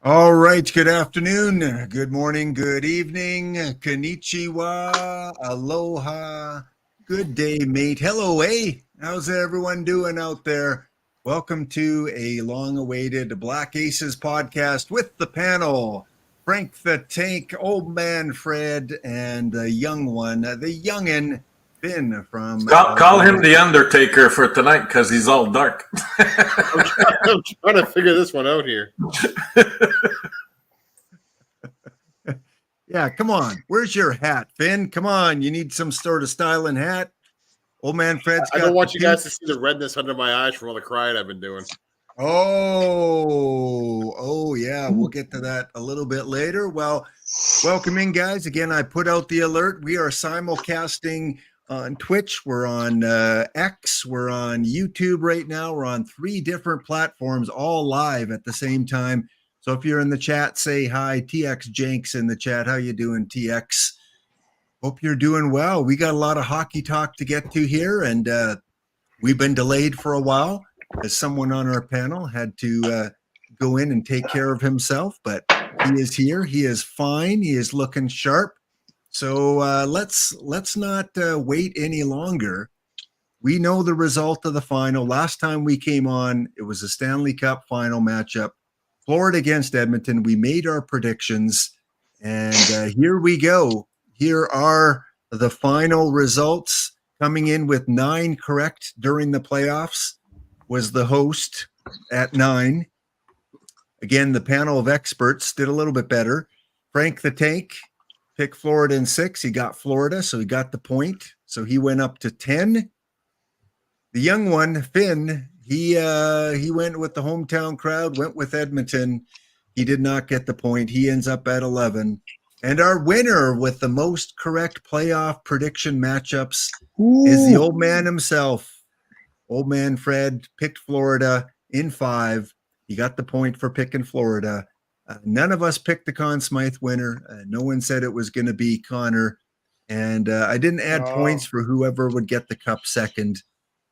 All right. Good afternoon. Good morning. Good evening. Konnichiwa. Aloha. Good day, mate. Hello, how's everyone doing out there? Welcome to a long-awaited Black Aces podcast with the panel. Frank the Tank, Old Man Fred, and the young one, the youngin', Finn from... Call him the Undertaker for tonight because he's all dark. I'm trying to figure this one out here. Yeah, come on. Where's your hat, Finn? Come on. You need some sort of styling hat. Old Man Fred's got... I don't want you guys to see the redness under my eyes from all the crying I've been doing. Oh, yeah. We'll get to that a little bit later. Well, welcome in, guys. Again, I put out the alert. We are simulcasting on Twitch. We're on X. We're on YouTube right now. We're on 3 different platforms, all live at the same time. So if you're in the chat, say hi. TX Jenks in the chat. How you doing, TX? Hope you're doing well. We got a lot of hockey talk to get to here, and we've been delayed for a while as someone on our panel had to go in and take care of himself, but he is here. He is fine. He is looking sharp. So let's not wait any longer. We know the result of the final. Last time we came on, it was a Stanley Cup final matchup. Florida against Edmonton. We made our predictions, and here we go. Here are the final results. Coming in with 9 correct during the playoffs was the host at 9. Again, the panel of experts did a little bit better. Frank the Tank picked Florida in 6. He got Florida, so he got the point. So he went up to 10. The young one, Finn, he went with the hometown crowd, went with Edmonton. He did not get the point. He ends up at 11. And our winner with the most correct playoff prediction matchups is the old man himself. Old Man Fred picked Florida in 5. He got the point for picking Florida. None of us picked the Conn Smythe winner. No one said it was going to be Connor. And I didn't add points for whoever would get the cup second.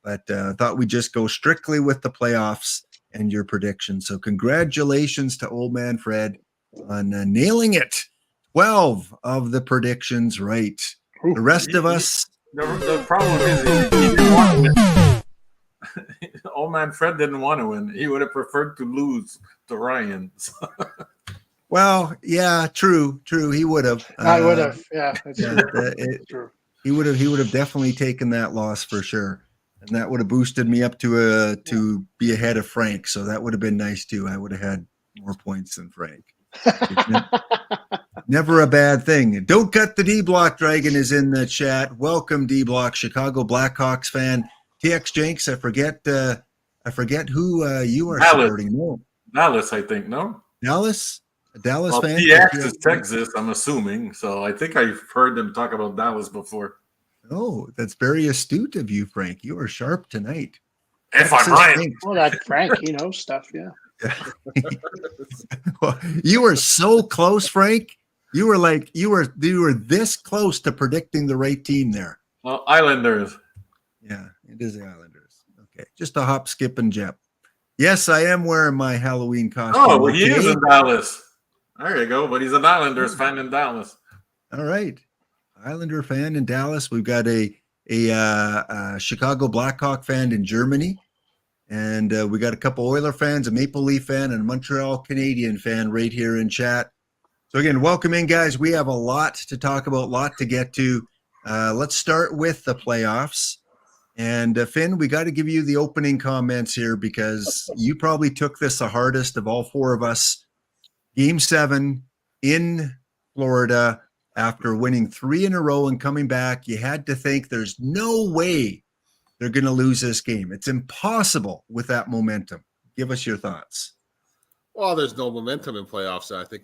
But I thought we'd just go strictly with the playoffs and your prediction. So congratulations to Old Man Fred on nailing it. 12 of the predictions right. The rest of us... The problem is he didn't want to win. Old Man Fred didn't want to win. He would have preferred to lose to Ryan. Well, yeah, true. He would have. I would have. Yeah, that's true. He would have definitely taken that loss for sure. And that would have boosted me up to be ahead of Frank. So that would have been nice too. I would have had more points than Frank. Never a bad thing. Don't cut the D Block Dragon is in the chat. Welcome, D Block, Chicago Blackhawks fan. TX Jenks, I forget who you are supporting. No. Dallas, I think. No, Dallas. A Dallas fan. TX is Texas, I'm assuming. So I think I've heard them talk about Dallas before. Oh, that's very astute of you, Frank. You are sharp tonight. If I'm right. Well, that Frank, he knows stuff. Yeah. Well, you were so close, Frank. You were this close to predicting the right team there. Well, Islanders. Yeah, it is the Islanders. Okay, just a hop, skip, and jump. Yes, I am wearing my Halloween costume. Oh, well, he is in Dallas. There you go. But he's an Islanders fan in Dallas. All right, Islander fan in Dallas. We've got a Chicago Blackhawk fan in Germany. And we got a couple Oiler fans, a Maple Leaf fan, and a Montreal Canadian fan right here in chat. So again, welcome in, guys. We have a lot to talk about, a lot to get to. Let's start with the playoffs. And Finn, we got to give you the opening comments here because you probably took this the hardest of all 4 of us. Game 7 in Florida after winning 3 in a row and coming back. You had to think there's no way they're going to lose this game. It's impossible with that momentum. Give us your thoughts. Well, there's no momentum in playoffs. I think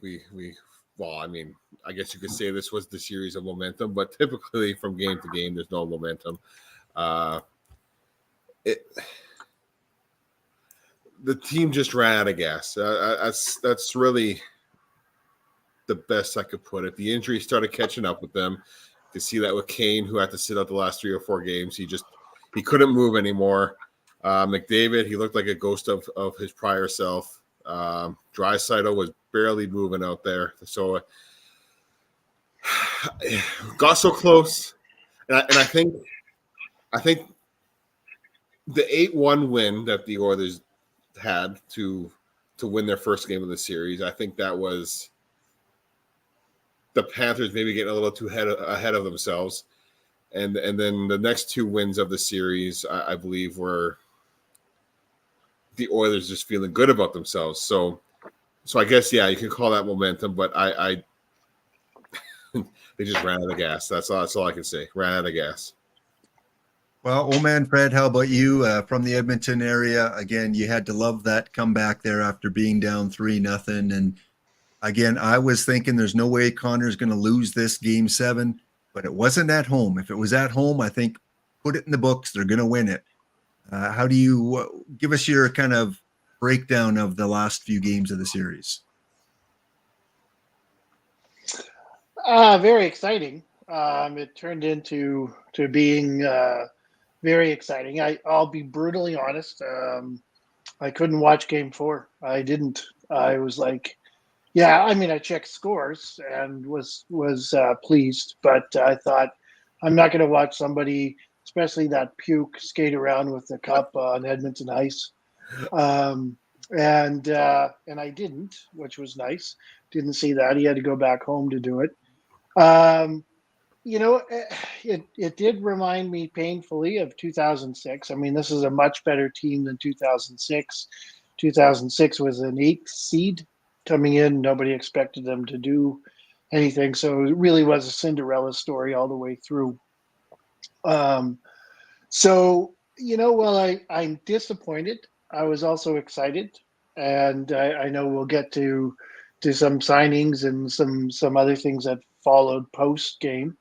I guess you could say this was the series of momentum, but typically from game to game, there's no momentum. The team just ran out of gas. That's really the best I could put it. The injuries started catching up with them. You can see that with Kane, who had to sit out the last 3 or 4 games. He couldn't move anymore. McDavid, he looked like a ghost of his prior self. Draisaitl was barely moving out there. So got so close, and I think the 8-1 win that the Oilers had to win their first game of the series, I think that was the Panthers maybe getting a little too ahead of themselves, and then the next 2 wins of the series, I believe, were the Oilers just feeling good about themselves. So I guess, yeah, you can call that momentum, but I they just ran out of gas. That's all I can say. Ran out of gas. Well, old man Fred, how about you from the Edmonton area? Again, you had to love that comeback there after being down 3-0. And again, I was thinking there's no way Connor's going to lose this game 7, but it wasn't at home. If it was at home, I think put it in the books. They're going to win it. How do you give us your kind of breakdown of the last few games of the series? Very exciting. It turned into being very exciting. I'll be brutally honest. I couldn't watch Game 4. I didn't. I was like, yeah. I mean, I checked scores and was pleased, but I thought I'm not going to watch somebody, especially that puke, skate around with the cup on Edmonton ice. And I didn't, which was nice. Didn't see that. He had to go back home to do it. It did remind me painfully of 2006. I mean, this is a much better team than 2006. 2006 was an 8th seed coming in. Nobody expected them to do anything. So it really was a Cinderella story all the way through. While I'm disappointed, I was also excited. And I know we'll get to some signings and some other things that followed post game.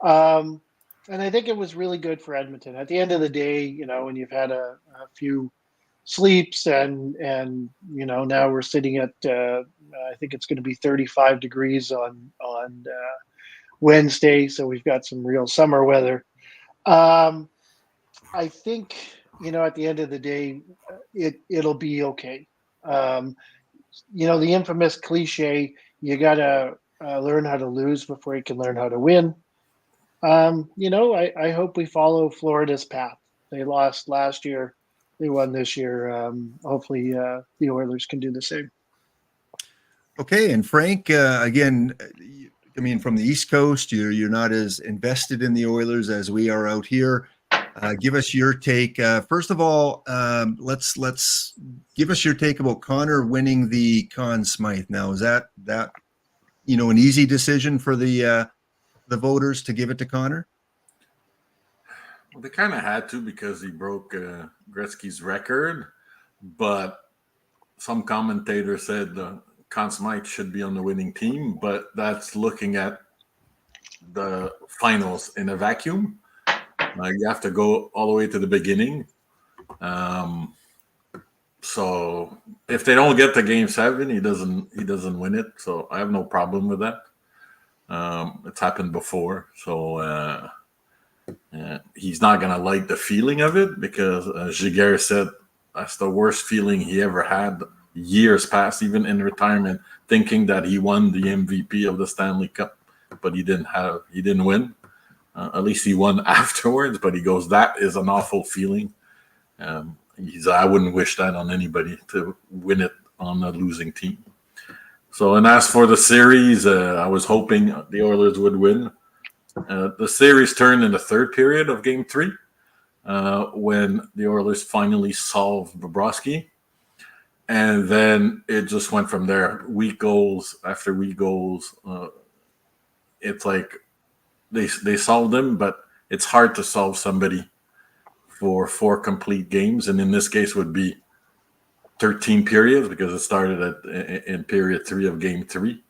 And I think it was really good for Edmonton. At the end of the day, when you've had a few sleeps and now we're sitting at I think it's going to be 35 degrees on Wednesday, so we've got some real summer weather. I think at the end of the day, it'll be okay. The infamous cliche, you gotta learn how to lose before you can learn how to win. I hope we follow Florida's path. They lost last year. They won this year. Hopefully the Oilers can do the same. Okay. And Frank, again, I mean, from the East Coast, you're not as invested in the Oilers as we are out here. Give us your take. First of all, let's give us your take about Connor winning the Conn Smythe. Now, is that an easy decision for the voters to give it to Connor? Well, they kind of had to because he broke Gretzky's record, but some commentator said Conn Smythe should be on the winning team, but that's looking at the finals in a vacuum. You have to go all the way to the beginning. So if they don't get to Game 7, he doesn't win it. So I have no problem with that. It's happened before, so he's not gonna like the feeling of it because Giguère said that's the worst feeling he ever had years past, even in retirement, thinking that he won the MVP of the Stanley Cup, but he didn't win. At least he won afterwards, but he goes, that is an awful feeling. I wouldn't wish that on anybody to win it on a losing team. So, and as for the series, I was hoping the Oilers would win. The series turned in the third period of Game 3 when the Oilers finally solved Bobrovsky. And then it just went from there. Weak goals after weak goals. It's like they solved them, but it's hard to solve somebody for 4 complete games. And in this case would be 13 periods because it started in period 3 of Game 3.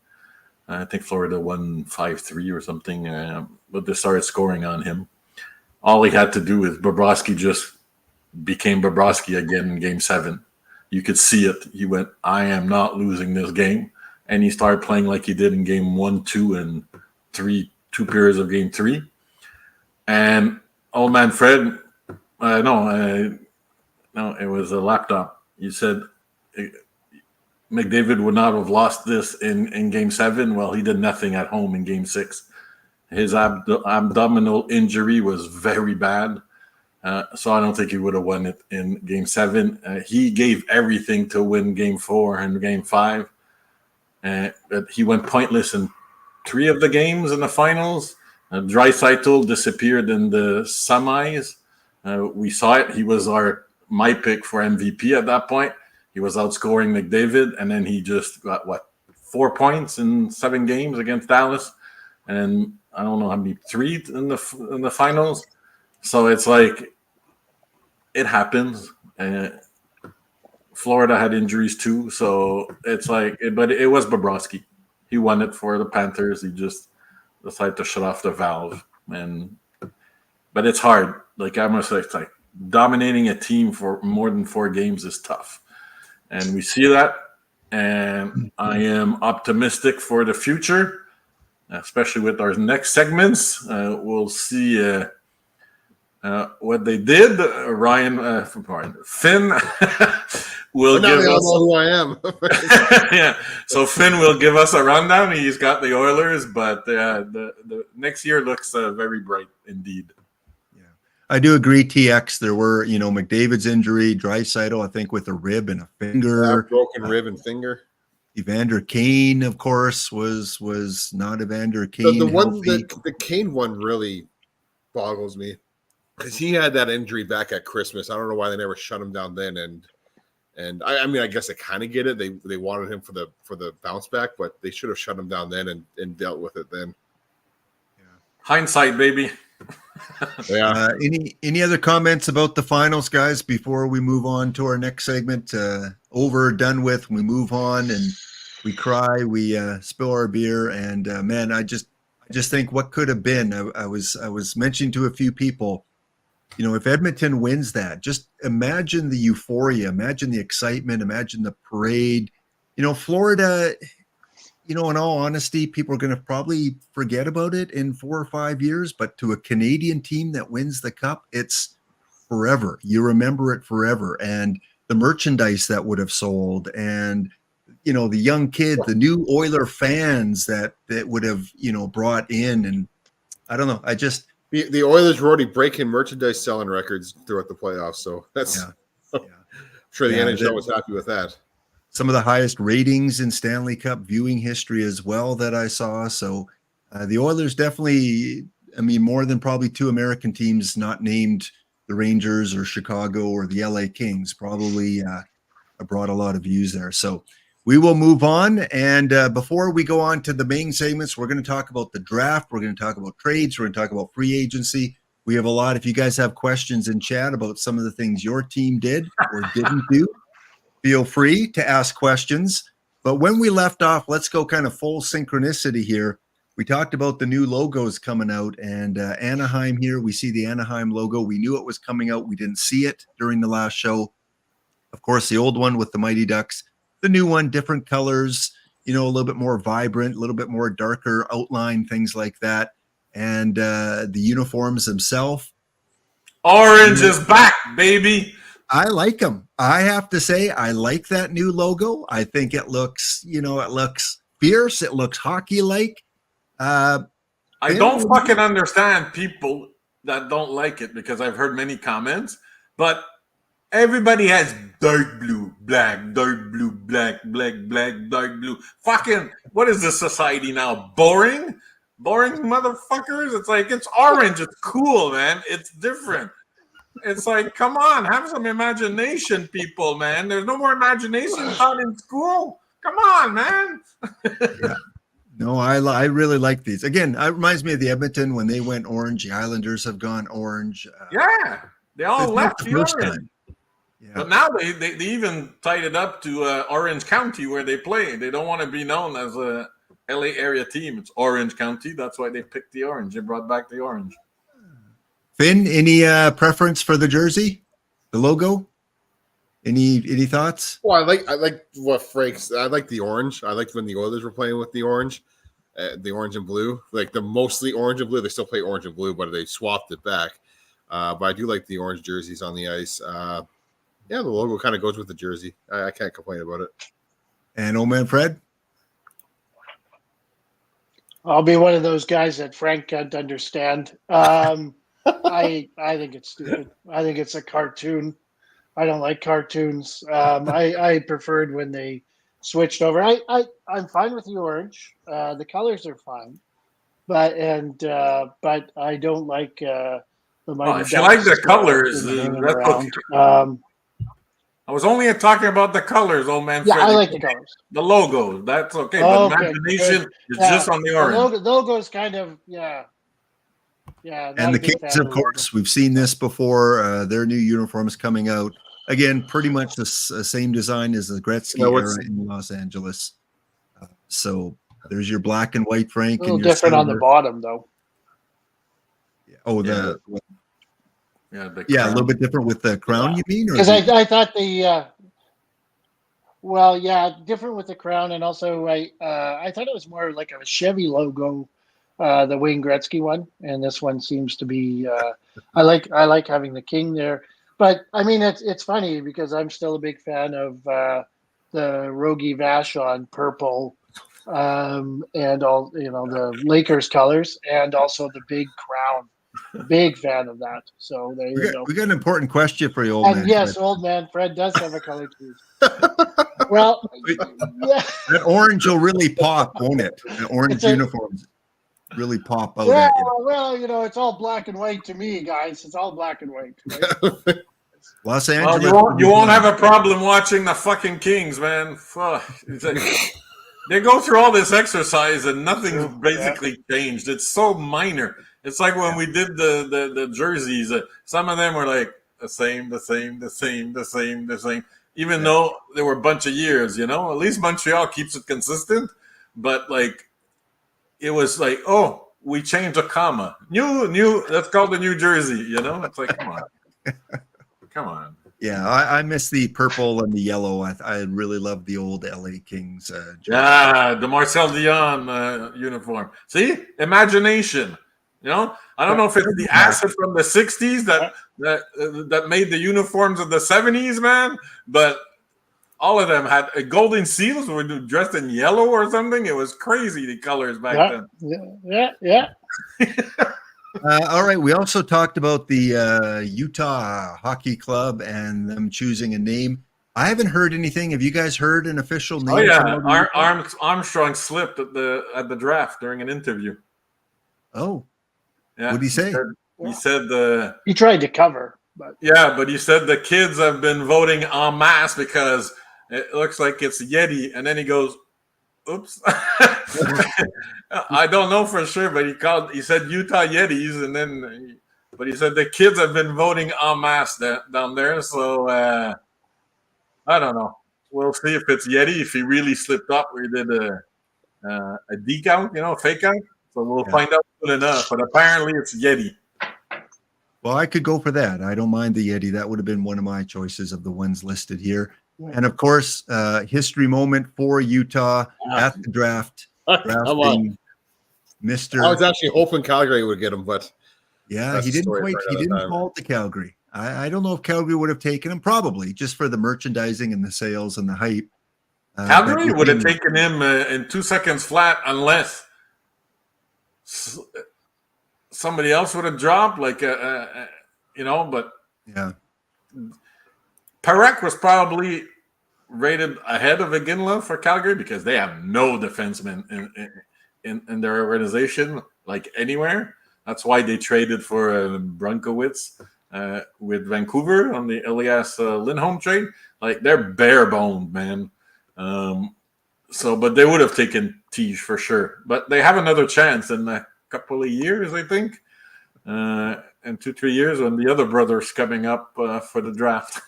I think Florida won 5-3 or something, but they started scoring on him. All he had to do is Bobrovsky just became Bobrovsky again in Game 7. You could see it. He went, I am not losing this game. And he started playing like he did in Game 1, 2, and 3, 2 periods of Game 3. And old man Fred, no, it was a laptop. You said McDavid would not have lost this in Game 7. Well, he did nothing at home in Game 6. His abdominal injury was very bad. So I don't think he would have won it in Game 7. He gave everything to win Game 4 and Game 5. But he went pointless in 3 of the games in the finals. Draisaitl disappeared in the semis. We saw it. He was my pick for MVP at that point. He was outscoring McDavid, and then he just got 4 points in 7 games against Dallas, and I don't know how many 3 in the finals. So it's like it happens. Florida had injuries too, so it's like. But it was Bobrovsky. He won it for the Panthers. He just decided to shut off the valve, but it's hard. Like I must say, it's like dominating a team for more than 4 games is tough. And we see that, and I am optimistic for the future, especially with our next segments. We'll see what they did. Finn will now give they all us. know who I am. Yeah, so Finn will give us a rundown. He's got the Oilers, but the next year looks very bright indeed. I do agree, TX. There were, McDavid's injury, Draisaitl, I think, with a rib and a finger. Broken rib and finger. Evander Kane, of course, was not Evander Kane. The Kane one really boggles me because he had that injury back at Christmas. I don't know why they never shut him down then. And I mean, I guess I kind of get it. They wanted him for the bounce back, but they should have shut him down then and dealt with it then. Yeah. Hindsight, baby. Yeah. Any other comments about the finals, guys, before we move on to our next segment? Over, done with, we move on and we cry, we spill our beer, and man, I just think what could have been. I was mentioning to a few people, if Edmonton wins that, just imagine the euphoria, imagine the excitement, imagine the parade. Florida, in all honesty, people are going to probably forget about it in 4 or 5 years, but to a Canadian team that wins the cup, it's forever. You remember it forever. And the merchandise that would have sold, and, the young kid, the new Oiler fans that would have, brought in. And I don't know. The Oilers were already breaking merchandise selling records throughout the playoffs. So that's, I'm sure the NHL was happy with that. Some of the highest ratings in Stanley Cup viewing history as well that I saw. So the Oilers definitely, more than probably 2 American teams not named the Rangers or Chicago or the LA Kings, probably brought a lot of views there. So we will move on. And before we go on to the main segments, we're going to talk about the draft. We're going to talk about trades. We're going to talk about free agency. We have a lot. If you guys have questions in chat about some of the things your team did or didn't do, feel free to ask questions. But when we left off, let's go kind of full synchronicity here. We talked about the new logos coming out, and Anaheim here. We see the Anaheim logo. We knew it was coming out. We didn't see it during the last show. Of course, the old one with the Mighty Ducks. The new one, different colors, a little bit more vibrant, a little bit more darker outline, things like that. And the uniforms themselves. Orange is back, baby. I like them. I have to say, I like that new logo. I think it looks, it looks fierce. It looks hockey-like. I don't fucking understand people that don't like it because I've heard many comments, but everybody has dark blue, black, dark blue, black, black, black, dark blue. Fucking, what is this society now? Boring? Boring motherfuckers? It's like, it's orange. It's cool, man. It's different. It's like, come on, have some imagination, people, man. There's no more imagination taught in school. Come on, man. Yeah. No, I really like these. Again, it reminds me of the Edmonton when they went orange. The Islanders have gone orange. Yeah, they all left the orange. Time. Yeah. But now they even tied it up to Orange County where they play. They don't want to be known as a LA area team. It's Orange County. That's why they picked the orange. They brought back the orange. Finn, any preference for the jersey, the logo? Any thoughts? Well, I like what Frank's. I like the orange. I liked when the Oilers were playing with the orange and blue. Like the mostly orange and blue. They still play orange and blue, but they swapped it back. But I do like the orange jerseys on the ice. The logo kind of goes with the jersey. I can't complain about it. And old man Fred? I'll be one of those guys that Frank can't understand. I think it's stupid. I think it's a cartoon. I don't like cartoons. I preferred when they switched over. I'm fine with the orange. The colors are fine, but I don't like the Mighty If you like the Ducks, colors, hanging that's around. okay. I was only talking about the colors, old man. Yeah, Fred. I like the colors. The logo, that's okay. Oh, But okay, imagination good. is Yeah, just on the orange. The logo's kind of yeah. Not And a the big Kings, fan of the course, we've seen this before. Their new uniforms coming out. Again, pretty much the same design as the Gretzky era in Los Angeles. So there's your black and white, Frank. A little and your different on the silver. bottom, though. Oh, Yeah, a little bit different with the crown, you mean? Because I thought different with the crown, and also I thought it was more like a Chevy logo, the Wayne Gretzky one, and this one seems to be. I like having the king there, but I mean it's funny because I'm still a big fan of the Rogie Vachon purple, and all the Lakers colors, and also the big crown. Big fan of that. So there you go. We got an important question for you, old And man. yes, Fred. old man Fred does have a color too. Well, yeah. That orange will really pop, won't it? The orange uniforms really pop out at you. Well, it's all black and white to me, guys. It's all black and white. Right? Los Angeles. Well, you won't have a problem watching the fucking Kings, man. Fuck. It's like, they go through all this exercise and nothing's basically changed. It's so minor. It's like when we did the jerseys. Some of them were like the same. Even though there were a bunch of years, at least Montreal keeps it consistent. But like, it was like, oh, we changed a comma. New. That's called the New Jersey. It's like, come on. Yeah, I miss the purple and the yellow. I really love the old LA Kings. The Marcel Dion uniform. See, imagination. I don't know if it's the acid from the 60s that made the uniforms of the 70s, man, but all of them had golden seals were dressed in yellow or something. It was crazy, the colors back then. Yeah. All right. We also talked about the Utah Hockey Club and them choosing a name. I haven't heard anything. Have you guys heard an official name? Oh yeah, Armstrong slipped at the draft during an interview. Oh. Yeah, what did he say? He said he tried to cover, but but he said the kids have been voting en masse because it looks like it's Yeti, and then he goes, "Oops." I don't know for sure, but he said Utah Yetis, but he said the kids have been voting en masse down there. So I don't know. We'll see if it's Yeti. If he really slipped up, we did a decount, fake out. So we'll find out soon enough. But apparently it's Yeti. Well, I could go for that. I don't mind the Yeti. That would have been one of my choices of the ones listed here. And of course, history moment for Utah at the draft. Drafting Mr. I was actually hoping Calgary would get him, but he didn't fall to Calgary. I don't know if Calgary would have taken him, probably just for the merchandising and the sales and the hype. Calgary would have taken him in 2 seconds flat unless somebody else would have dropped, but yeah. Parekh was probably rated ahead of Iginla for Calgary because they have no defensemen in their organization, like anywhere. That's why they traded for Brunkowitz with Vancouver on the Elias Lindholm trade. Like, they're bare-boned, man. But they would have taken Tige for sure. But they have another chance in a couple of years, I think. In 2-3 years when the other brother's coming up for the draft.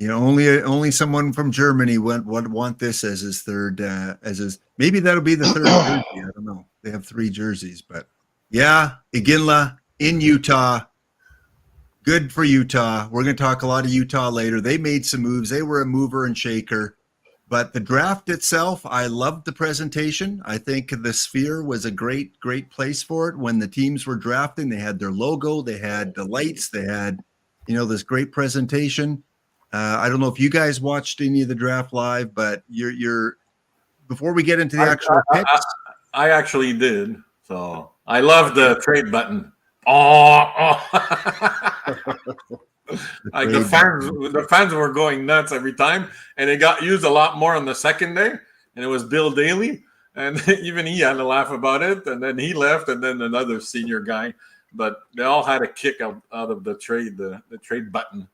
Only someone from Germany would want this as his third, maybe that'll be the third jersey. I don't know. They have 3 jerseys, but yeah, Iginla in Utah. Good for Utah. We're going to talk a lot of Utah later. They made some moves. They were a mover and shaker. But the draft itself, I loved the presentation. I think the Sphere was a great, great place for it. When the teams were drafting, they had their logo, they had the lights, they had, this great presentation. I don't know if you guys watched any of the draft live, but you're before we get into the actual picks. I actually did. So I love the trade button. Oh. Like the fans were going nuts every time, and it got used a lot more on the second day. And it was Bill Daly, and even he had to laugh about it. And then he left, and then another senior guy. But they all had a kick out of the trade button.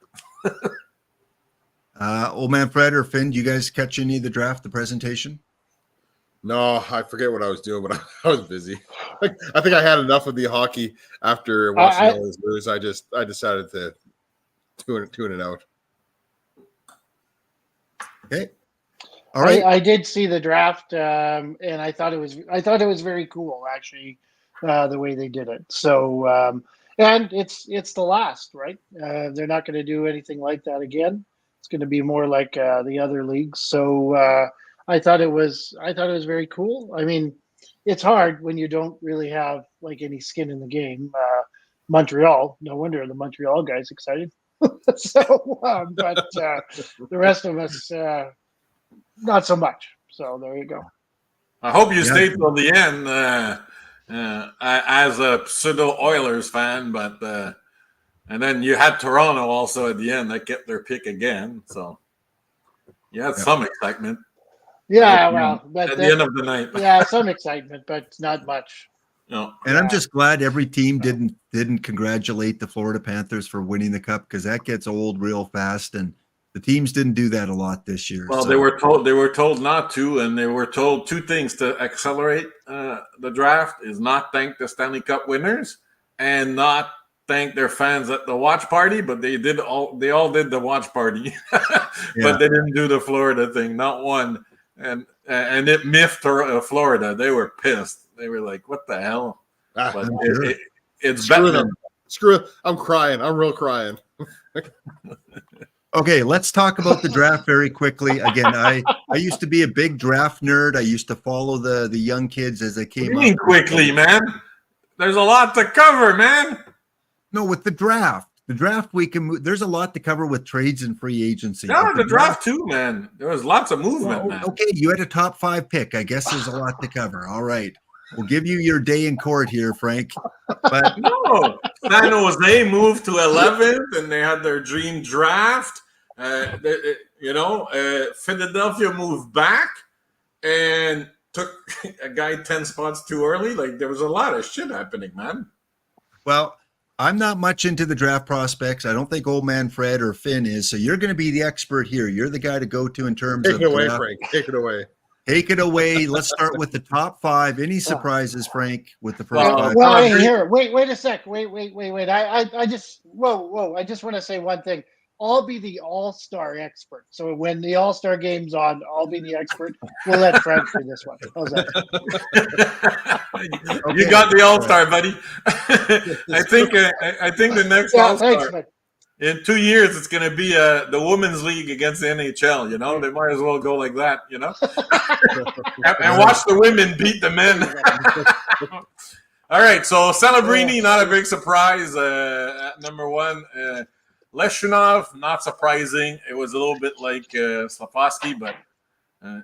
Old man Fred or Finn, do you guys catch any of the draft, the presentation? No, I forget what I was doing, but I was busy. I think I had enough of the hockey after watching all those lose. I decided to tune it out. Okay. All right. I did see the draft, and I thought it was very cool, actually, the way they did it. So, and it's the last, right? They're not going to do anything like that again. It's going to be more like the other leagues. So I thought it was very cool. I mean, it's hard when you don't really have like any skin in the game. Montreal, no wonder the Montreal guys excited. So, but the rest of us, not so much. So there you go. I hope you stayed till the end as a pseudo Oilers fan, but and then you had Toronto also at the end that kept their pick again. So you had some excitement. Yeah, well, at the end of the night. Yeah, some excitement, but not much. No. And I'm just glad every team didn't congratulate the Florida Panthers for winning the cup, because that gets old real fast, and the teams didn't do that a lot this year. Well, they were told not to, and they were told two things to accelerate the draft: is not thank the Stanley Cup winners and not thank their fans at the watch party. But they all did the watch party, but they didn't do the Florida thing, not one. And it miffed Florida. They were pissed. They were like, "What the hell?" But it's better. Screw it. I'm crying. I'm real crying. Okay, let's talk about the draft very quickly. Again, I used to be a big draft nerd. I used to follow the young kids as they came up. Quickly, man. There's a lot to cover, man. No, with the draft. The draft, we can move. There's a lot to cover with trades and free agency. No, the draft too, man. There was lots of movement, man. Okay, you had a top 5 pick. I guess there's a lot to cover. All right. We'll give you your day in court here, Frank. But no, San Jose moved to 11th, and they had their dream draft. Philadelphia moved back and took a guy 10 spots too early. Like, there was a lot of shit happening, man. Well, I'm not much into the draft prospects. I don't think old man Fred or Finn is. So you're going to be the expert here. You're the guy to go to in terms of Take it away, Frank. Take it away. Take it away. Let's start with the top 5. Any surprises, Frank, with the first 5? Well, here, wait a sec. Wait. I just I just want to say one thing. I'll be the all-star expert. So when the all-star game's on, I'll be the expert. We'll let Frank do this one. How's that? You got the all-star, buddy. I think the next all-star. Thanks, in 2 years, it's going to be the women's league against the NHL. You know, they might as well go like that. You know, and watch the women beat the men. All right, so Celebrini, not a big surprise at number 1. Leshunov, not surprising. It was a little bit like Slafosky, but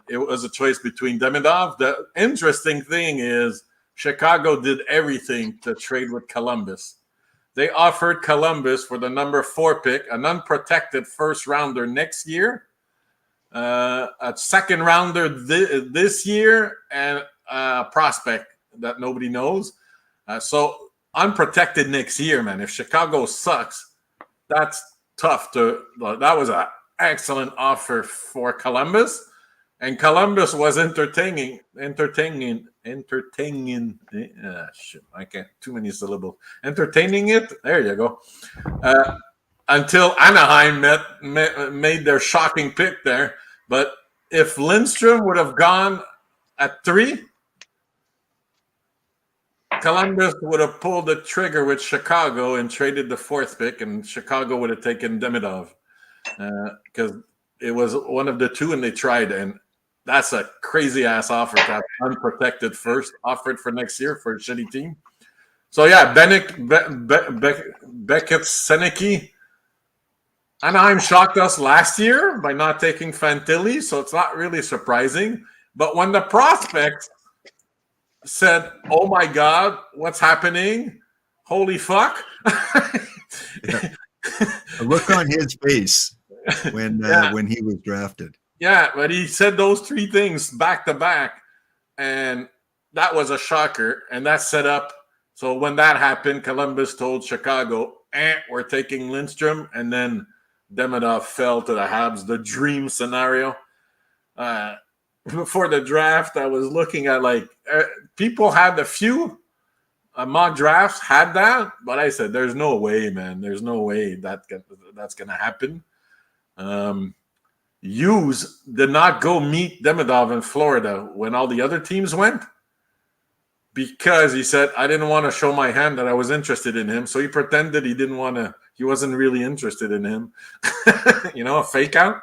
it was a choice between Demidov. The interesting thing is Chicago did everything to trade with Columbus. They offered Columbus for the number 4 pick, an unprotected first rounder next year, a second rounder this year, and a prospect that nobody knows. So unprotected next year, man. If Chicago sucks, that's tough that was an excellent offer for Columbus, and Columbus was entertaining. Shit, I can't. Too many syllables. Entertaining it. There you go. Until Anaheim made their shocking pick there. But if Lindstrom would have gone at 3, Columbus would have pulled the trigger with Chicago and traded the 4th pick, and Chicago would have taken Demidov because it was one of the 2, and they tried. And that's a crazy-ass offer to have unprotected first offered for next year for a shitty team. So, yeah, Beckett Senecki, Anaheim shocked us last year by not taking Fantilli, so it's not really surprising. But when the prospects said, "Oh my God, what's happening? Holy fuck!" Yeah. A look on his face when he was drafted. Yeah, but he said those three things back to back, and that was a shocker. And that set up. So when that happened, Columbus told Chicago, "We're taking Lindstrom," and then Demidov fell to the Habs. The dream scenario. Before the draft, I was looking at people had a few mock drafts had that, but I said, "There's no way, man. There's no way that's going to happen." Hughes did not go meet Demidov in Florida when all the other teams went because he said, "I didn't want to show my hand that I was interested in him." So he pretended he wasn't really interested in him, a fake out.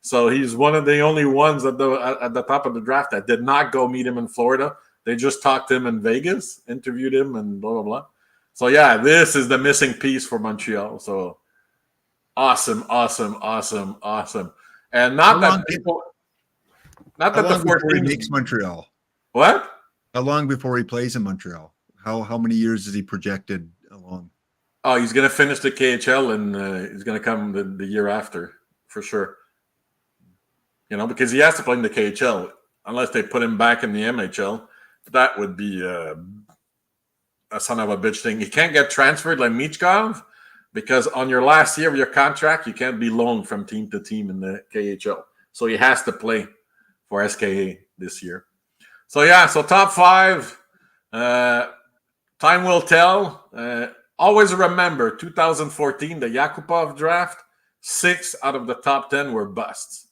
So he's one of the only ones at the top of the draft that did not go meet him in Florida. They just talked to him in Vegas, interviewed him, and blah, blah, blah. So, yeah, this is the missing piece for Montreal. So, awesome. And not that the 14 makes Montreal. What? How long before he plays in Montreal? How many years is he projected along? Oh, he's going to finish the KHL, and he's going to come the year after, for sure. Because he has to play in the KHL unless they put him back in the NHL. That would be a son of a bitch thing. He can't get transferred like Michkov because on your last year of your contract, you can't be loaned from team to team in the KHL. So he has to play for SKA this year. So, so top five. Time will tell. Always remember 2014, the Yakupov draft, 6 out of the top 10 were busts.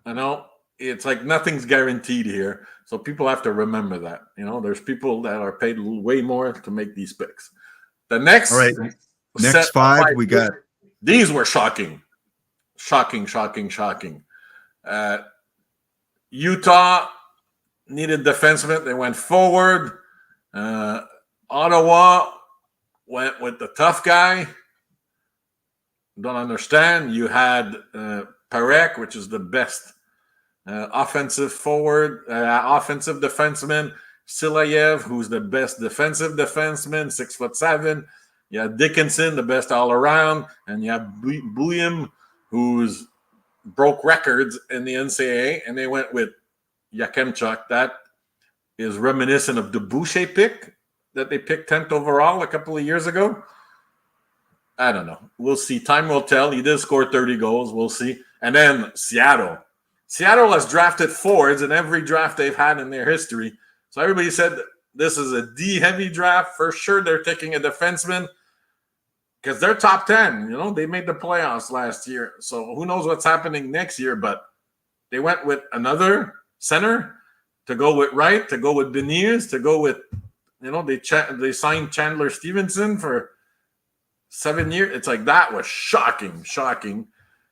I know it's like nothing's guaranteed here. So people have to remember that. There's people that are paid way more to make these picks. The next, all right, next five we got. These were shocking. Utah needed defensemen. They went forward. Ottawa went with the tough guy. Don't understand. You had Parek, which is the best offensive defenseman. Silayev, who's the best defensive defenseman, 6'7". You have Dickinson, the best all around, and you have Bouillon, who's broke records in the NCAA, and they went with Yakemchuk. That is reminiscent of the Boucher pick that they picked 10th overall a couple of years ago. I don't know. We'll see. Time will tell. He did score 30 goals. We'll see. And then Seattle. Seattle has drafted forwards in every draft they've had in their history. So everybody said this is a D-heavy draft. For sure they're taking a defenseman because they're top 10. They made the playoffs last year. So who knows what's happening next year. But they went with another center to go with Wright, to go with Beniers, to go with, they signed Chandler Stevenson for 7 years. It's like that was shocking.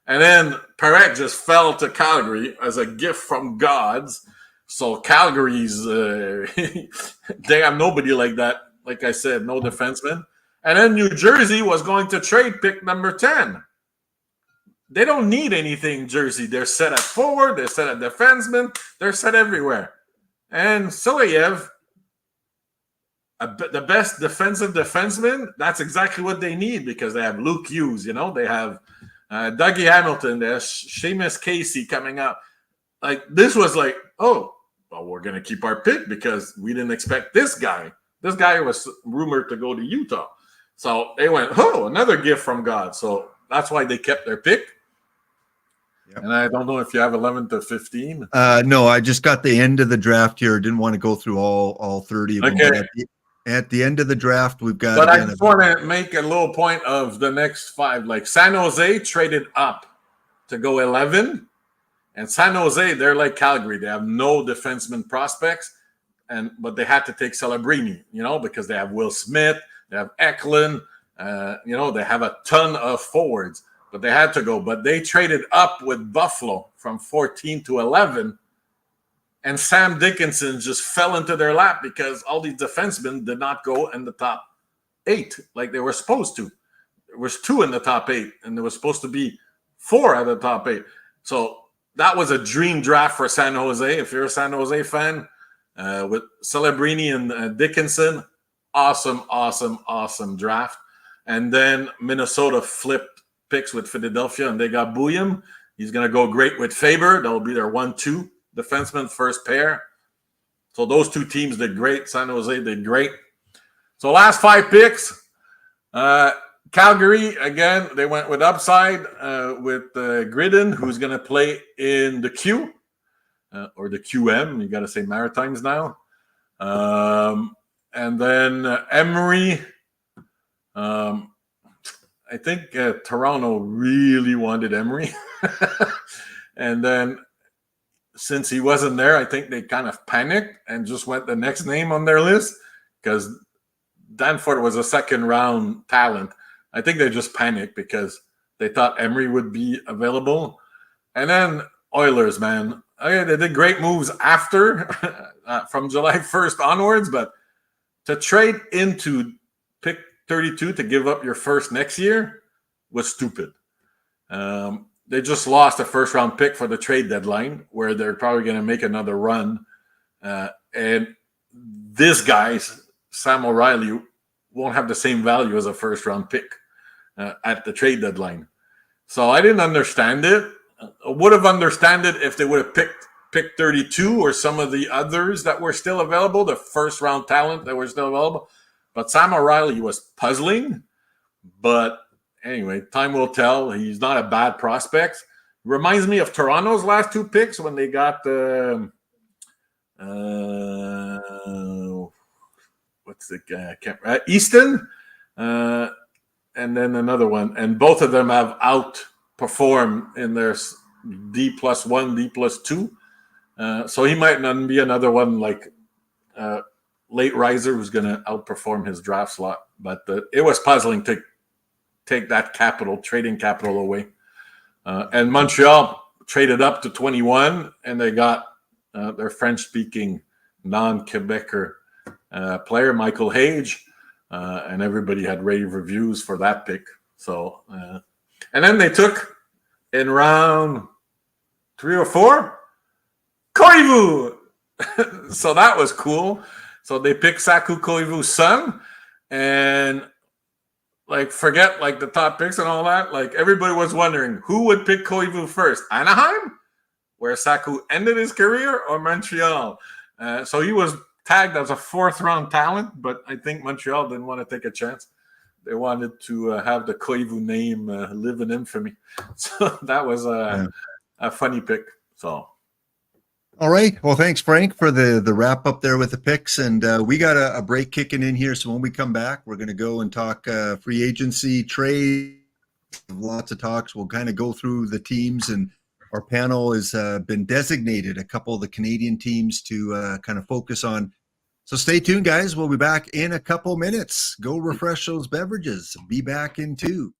And then Parek just fell to Calgary as a gift from gods. So Calgary's, they have nobody like that. Like I said, no defenseman. And then New Jersey was going to trade pick number 10. They don't need anything, Jersey. They're set at forward. They're set at defenseman. They're set everywhere. And Silayev, the best defensive defenseman, that's exactly what they need because they have Luke Hughes, they have Dougie Hamilton, there's Seamus Casey coming up. Like, this was like, oh, well, we're going to keep our pick because we didn't expect this guy. This guy was rumored to go to Utah. So they went, oh, another gift from God. So that's why they kept their pick. Yep. And I don't know if you have 11 to 15. No, I just got the end of the draft here. Didn't want to go through all 30 of them. Okay. At the end of the draft, we've got. But I just want to make a little point of the next five. Like San Jose traded up to go 11. And San Jose, they're like Calgary. They have no defenseman prospects. But they had to take Celebrini, because they have Will Smith, they have Eklund, they have a ton of forwards. But they had to go. But they traded up with Buffalo from 14 to 11. And Sam Dickinson just fell into their lap because all these defensemen did not go in the top 8 like they were supposed to. There was 2 in the top 8, and there was supposed to be 4 out of the top 8. So that was a dream draft for San Jose. If you're a San Jose fan, with Celebrini and Dickinson, awesome draft. And then Minnesota flipped picks with Philadelphia, and they got Bouillon. He's going to go great with Faber. That will be their 1-2 defenseman, first pair. So those 2 teams did great. San Jose did great. So last 5 picks, Calgary, again, they went with upside with Gridden, who's going to play in the Q or the QM. You got to say Maritimes now. And then Emery. I think Toronto really wanted Emery. And then since he wasn't there, I think they kind of panicked and just went the next name on their list because Danforth was a second-round talent. I think they just panicked because they thought Emery would be available. And then Oilers, man. Okay, they did great moves after, from July 1st onwards, but to trade into pick 32 to give up your first next year was stupid. They just lost a first-round pick for the trade deadline where they're probably going to make another run. And this guy, Sam O'Reilly, won't have the same value as a first-round pick at the trade deadline. So I didn't understand it. I would have understood it if they would have picked 32 or some of the others that were still available, the first-round talent that were still available. But Sam O'Reilly was puzzling. But anyway, time will tell. He's not a bad prospect. Reminds me of Toronto's last 2 picks when they got what's the guy? Easton, and then another one. And both of them have outperformed in their D+1, D+2. So he might not be another one like late riser who's going to outperform his draft slot. But it was puzzling to take that trading capital away. And Montreal traded up to 21, and they got their French-speaking non-Quebecer player, Michael Hage, and everybody had rave reviews for that pick. So, and then they took in round 3 or 4, Koivu. So that was cool. So they picked Saku Koivu's son, and forget the top picks and all that. Everybody was wondering who would pick Koivu first, Anaheim, where Saku ended his career, or Montreal. So he was tagged as a 4th-round talent, but I think Montreal didn't want to take a chance. They wanted to have the Koivu name live in infamy. So that was a funny pick. So. All right. Well, thanks, Frank, for the wrap up there with the picks. And we got a break kicking in here. So when we come back, we're going to go and talk free agency, trade, lots of talks. We'll kind of go through the teams, and our panel has been designated a couple of the Canadian teams to kind of focus on. So stay tuned, guys. We'll be back in a couple minutes. Go refresh those beverages. Be back in 2.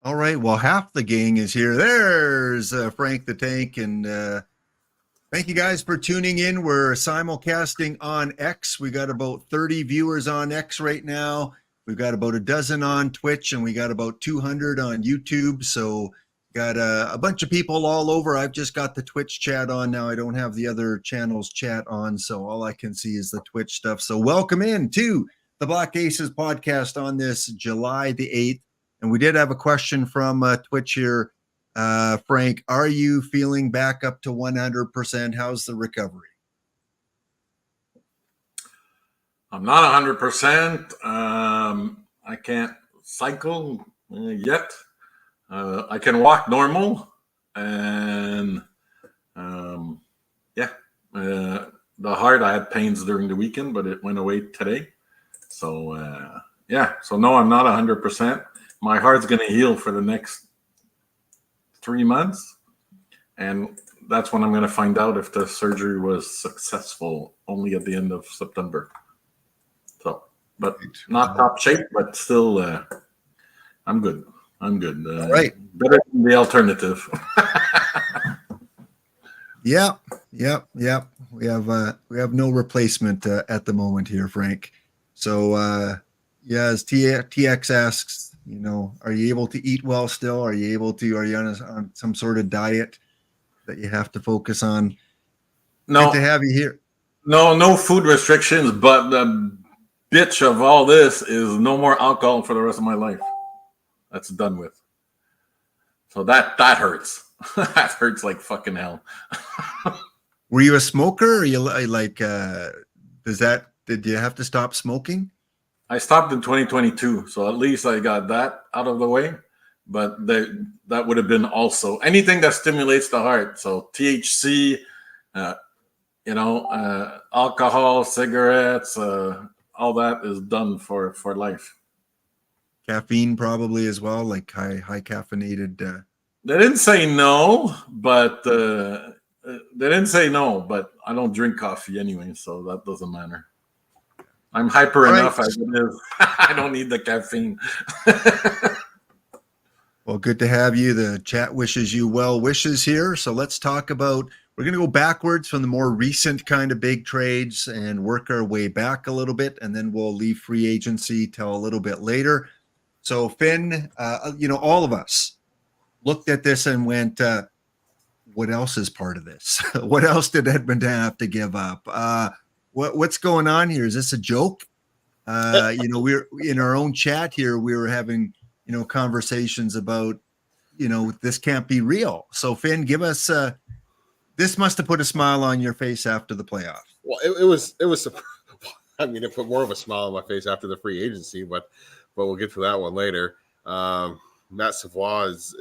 All right. Well, half the gang is here. There's Frank the Tank. And thank you guys for tuning in. We're simulcasting on X. We got about 30 viewers on X right now. We've got about a dozen on Twitch, and we got about 200 on YouTube. So got a bunch of people all over. I've just got the Twitch chat on now. I don't have the other channels chat on, so all I can see is the Twitch stuff. So welcome in to the Black Aces podcast on this July the 8th. And we did have a question from Twitch here. Frank, are you feeling back up to 100%? How's the recovery? I'm not 100%. I can't cycle yet. I can walk normal, and the heart, I had pains during the weekend, but it went away today. So no, I'm not 100%. My heart's going to heal for the next 3 months, and that's when I'm going to find out if the surgery was successful, only at the end of September. So, but not top shape, but still, I'm good. I'm good. All right. Better than the alternative. Yeah. We have no replacement at the moment here, Frank. So, as TX asks, are you able to eat well still? Are you on some sort of diet that you have to focus on? No. Good to have you here. No food restrictions, but the bitch of all this is no more alcohol for the rest of my life. That's done with. So that hurts. That hurts like fucking hell. Were you a smoker? Or you like? Did you have to stop smoking? I stopped in 2022, so at least I got that out of the way. But that would have been also anything that stimulates the heart. So THC, alcohol, cigarettes, all that is done for life. Caffeine probably as well, like high caffeinated. They didn't say no, but I don't drink coffee anyway, so that doesn't matter. I'm hyper enough as it is. I don't need the caffeine. Well, good to have you. The chat wishes you well wishes here. So let's talk about, we're going to go backwards from the more recent kind of big trades and work our way back a little bit. And then we'll leave free agency till a little bit later. So Finn, all of us looked at this and went, what else is part of this? What else did Edmonton have to give up? What's going on here? Is this a joke? We're in our own chat here. We were having, conversations about, this can't be real. So Finn, give us, this must have put a smile on your face after the playoffs. Well, it was, it put more of a smile on my face after the free agency, but we'll get to that one later. Matt Savoy is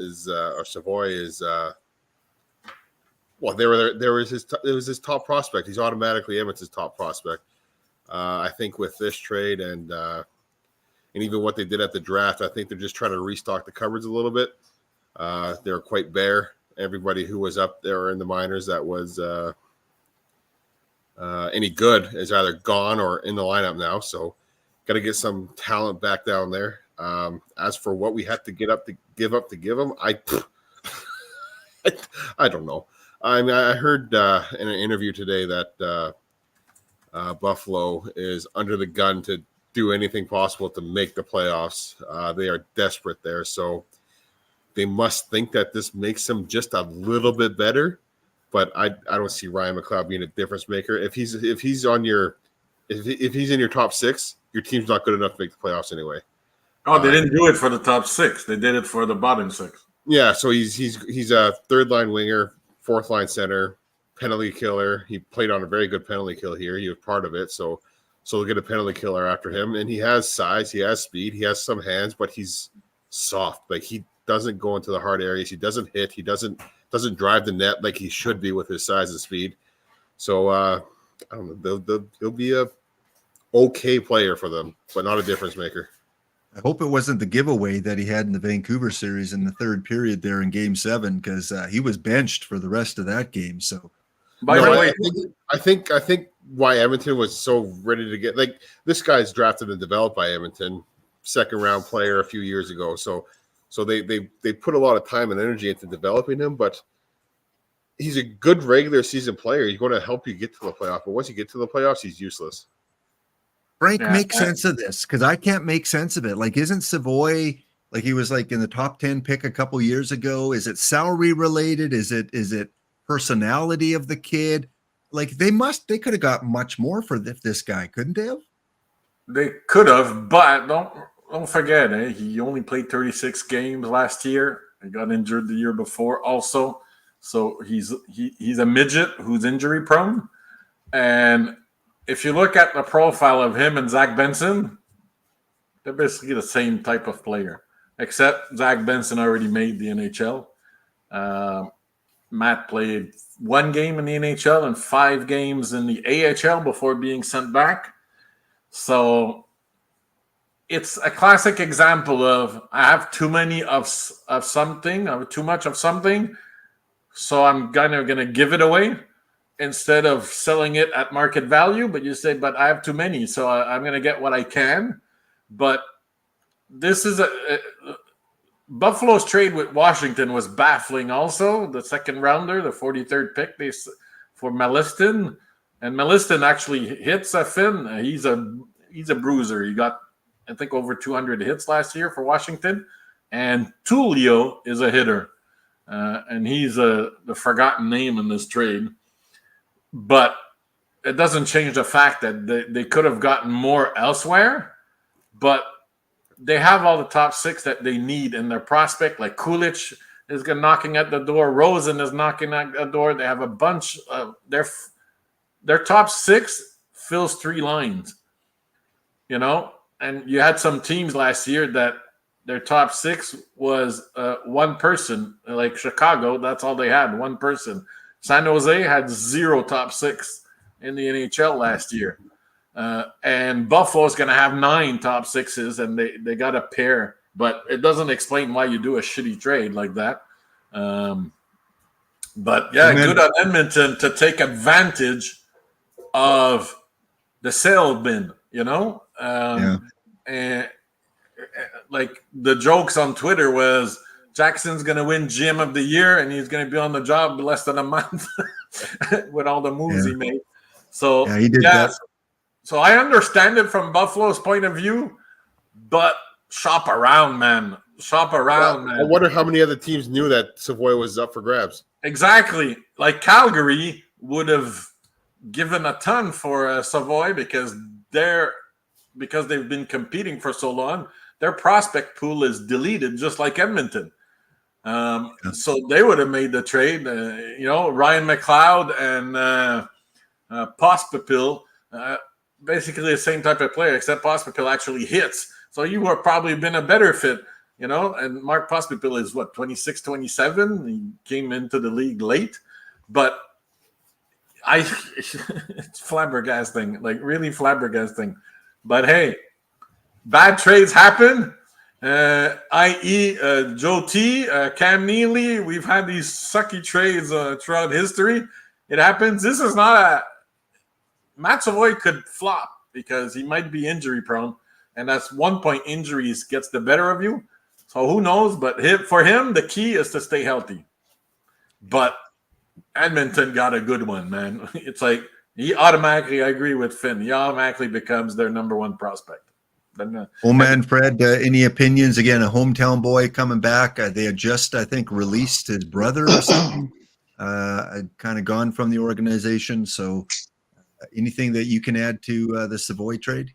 it was his top prospect. He's automatically Edmonton's top prospect. I think with this trade and even what they did at the draft, I think they're just trying to restock the cupboards a little bit. They're quite bare. Everybody who was up there in the minors that was any good is either gone or in the lineup now. So got to get some talent back down there. As for what we have to give up to give them, I don't know. I mean, I heard in an interview today that Buffalo is under the gun to do anything possible to make the playoffs. They are desperate there, so they must think that this makes them just a little bit better. But I don't see Ryan McLeod being a difference maker. If he's in your top six, your team's not good enough to make the playoffs anyway. Oh, they didn't do it for the top six. They did it for the bottom six. Yeah, so he's a third line winger, fourth line center, penalty killer. He played on a very good penalty kill here. He was part of it, so they'll get a penalty killer after him. And he has size, he has speed, he has some hands, but he's soft. Like he doesn't go into the hard areas. He doesn't hit. He doesn't drive the net like he should be with his size and speed. So I don't know. He'll be a okay player for them, but not a difference maker. I hope it wasn't the giveaway that he had in the Vancouver series in the third period there in Game 7, because he was benched for the rest of that game. So, by the way, I think why Edmonton was so ready to get, like, this guy's drafted and developed by Edmonton, second round player a few years ago. So So they put a lot of time and energy into developing him, but he's a good regular season player. He's going to help you get to the playoff. But once you get to the playoffs, he's useless. Frank, make sense of this, because I can't make sense of it. Like, isn't Savoy, like, he was like in the top 10 pick a couple years ago? Is it salary related? Is it personality of the kid? Like, they could have got much more for this guy, couldn't they have? They could have, but don't forget, he only played 36 games last year. He got injured the year before also. So he's a midget who's injury prone. And if you look at the profile of him and Zach Benson, they're basically the same type of player, except Zach Benson already made the NHL. Matt played 1 game in the NHL and 5 games in the AHL before being sent back. So it's a classic example of I have too many of something, I have too much of something, so I'm gonna give it away instead of selling it at market value. But you say, but I have too many, so I'm gonna get what I can. But this is Buffalo's trade with Washington was baffling. Also, the second rounder, the 43rd pick, for Meliston, and Meliston actually hits a Finn. He's a bruiser. He got, I think, over 200 hits last year for Washington. And Tulio is a hitter, and he's the forgotten name in this trade. But it doesn't change the fact that they could have gotten more elsewhere, but they have all the top 6 that they need in their prospect. Like Kulich is knocking at the door. Rosen is knocking at the door. They have a bunch of their top 6 fills 3 lines, and you had some teams last year that their top 6 was one person, like Chicago. That's all they had, one person. San Jose had 0 top 6 in the NHL last year. And Buffalo's going to have 9 top 6s, and they got a pair. But it doesn't explain why you do a shitty trade like that. But, yeah, good on Edmonton to take advantage of the sale bin, And, like, the jokes on Twitter was Jackson's going to win GM of the year, and he's going to be on the job less than a month with all the moves he made. So, he did that. So I understand it from Buffalo's point of view, but shop around, man. Man. I wonder how many other teams knew that Savoy was up for grabs. Exactly. Like Calgary would have given a ton for Savoy because they've been competing for so long. Their prospect pool is deleted, just like Edmonton. So they would have made the trade. Ryan McLeod and Pospisil. Basically the same type of player, except Pospisil actually hits. So you would probably been a better fit, and Mark Pospisil is 26, 27. He came into the league late, but it's flabbergasting, like really flabbergasting. But hey, bad trades happen, i.e. Joe T, Cam Neely. We've had these sucky trades throughout history. It happens. This is not Matt Savoy could flop because he might be injury prone, and that's 1 point injuries gets the better of you. So who knows? But for him, the key is to stay healthy. But Edmonton got a good one, man. It's like he automatically, I agree with Finn, he automatically becomes their number 1 prospect. Man, Fred, any opinions? Again, a hometown boy coming back. They had just, I think, released his brother or something. Kind of gone from the organization. So anything that you can add to the Savoy trade?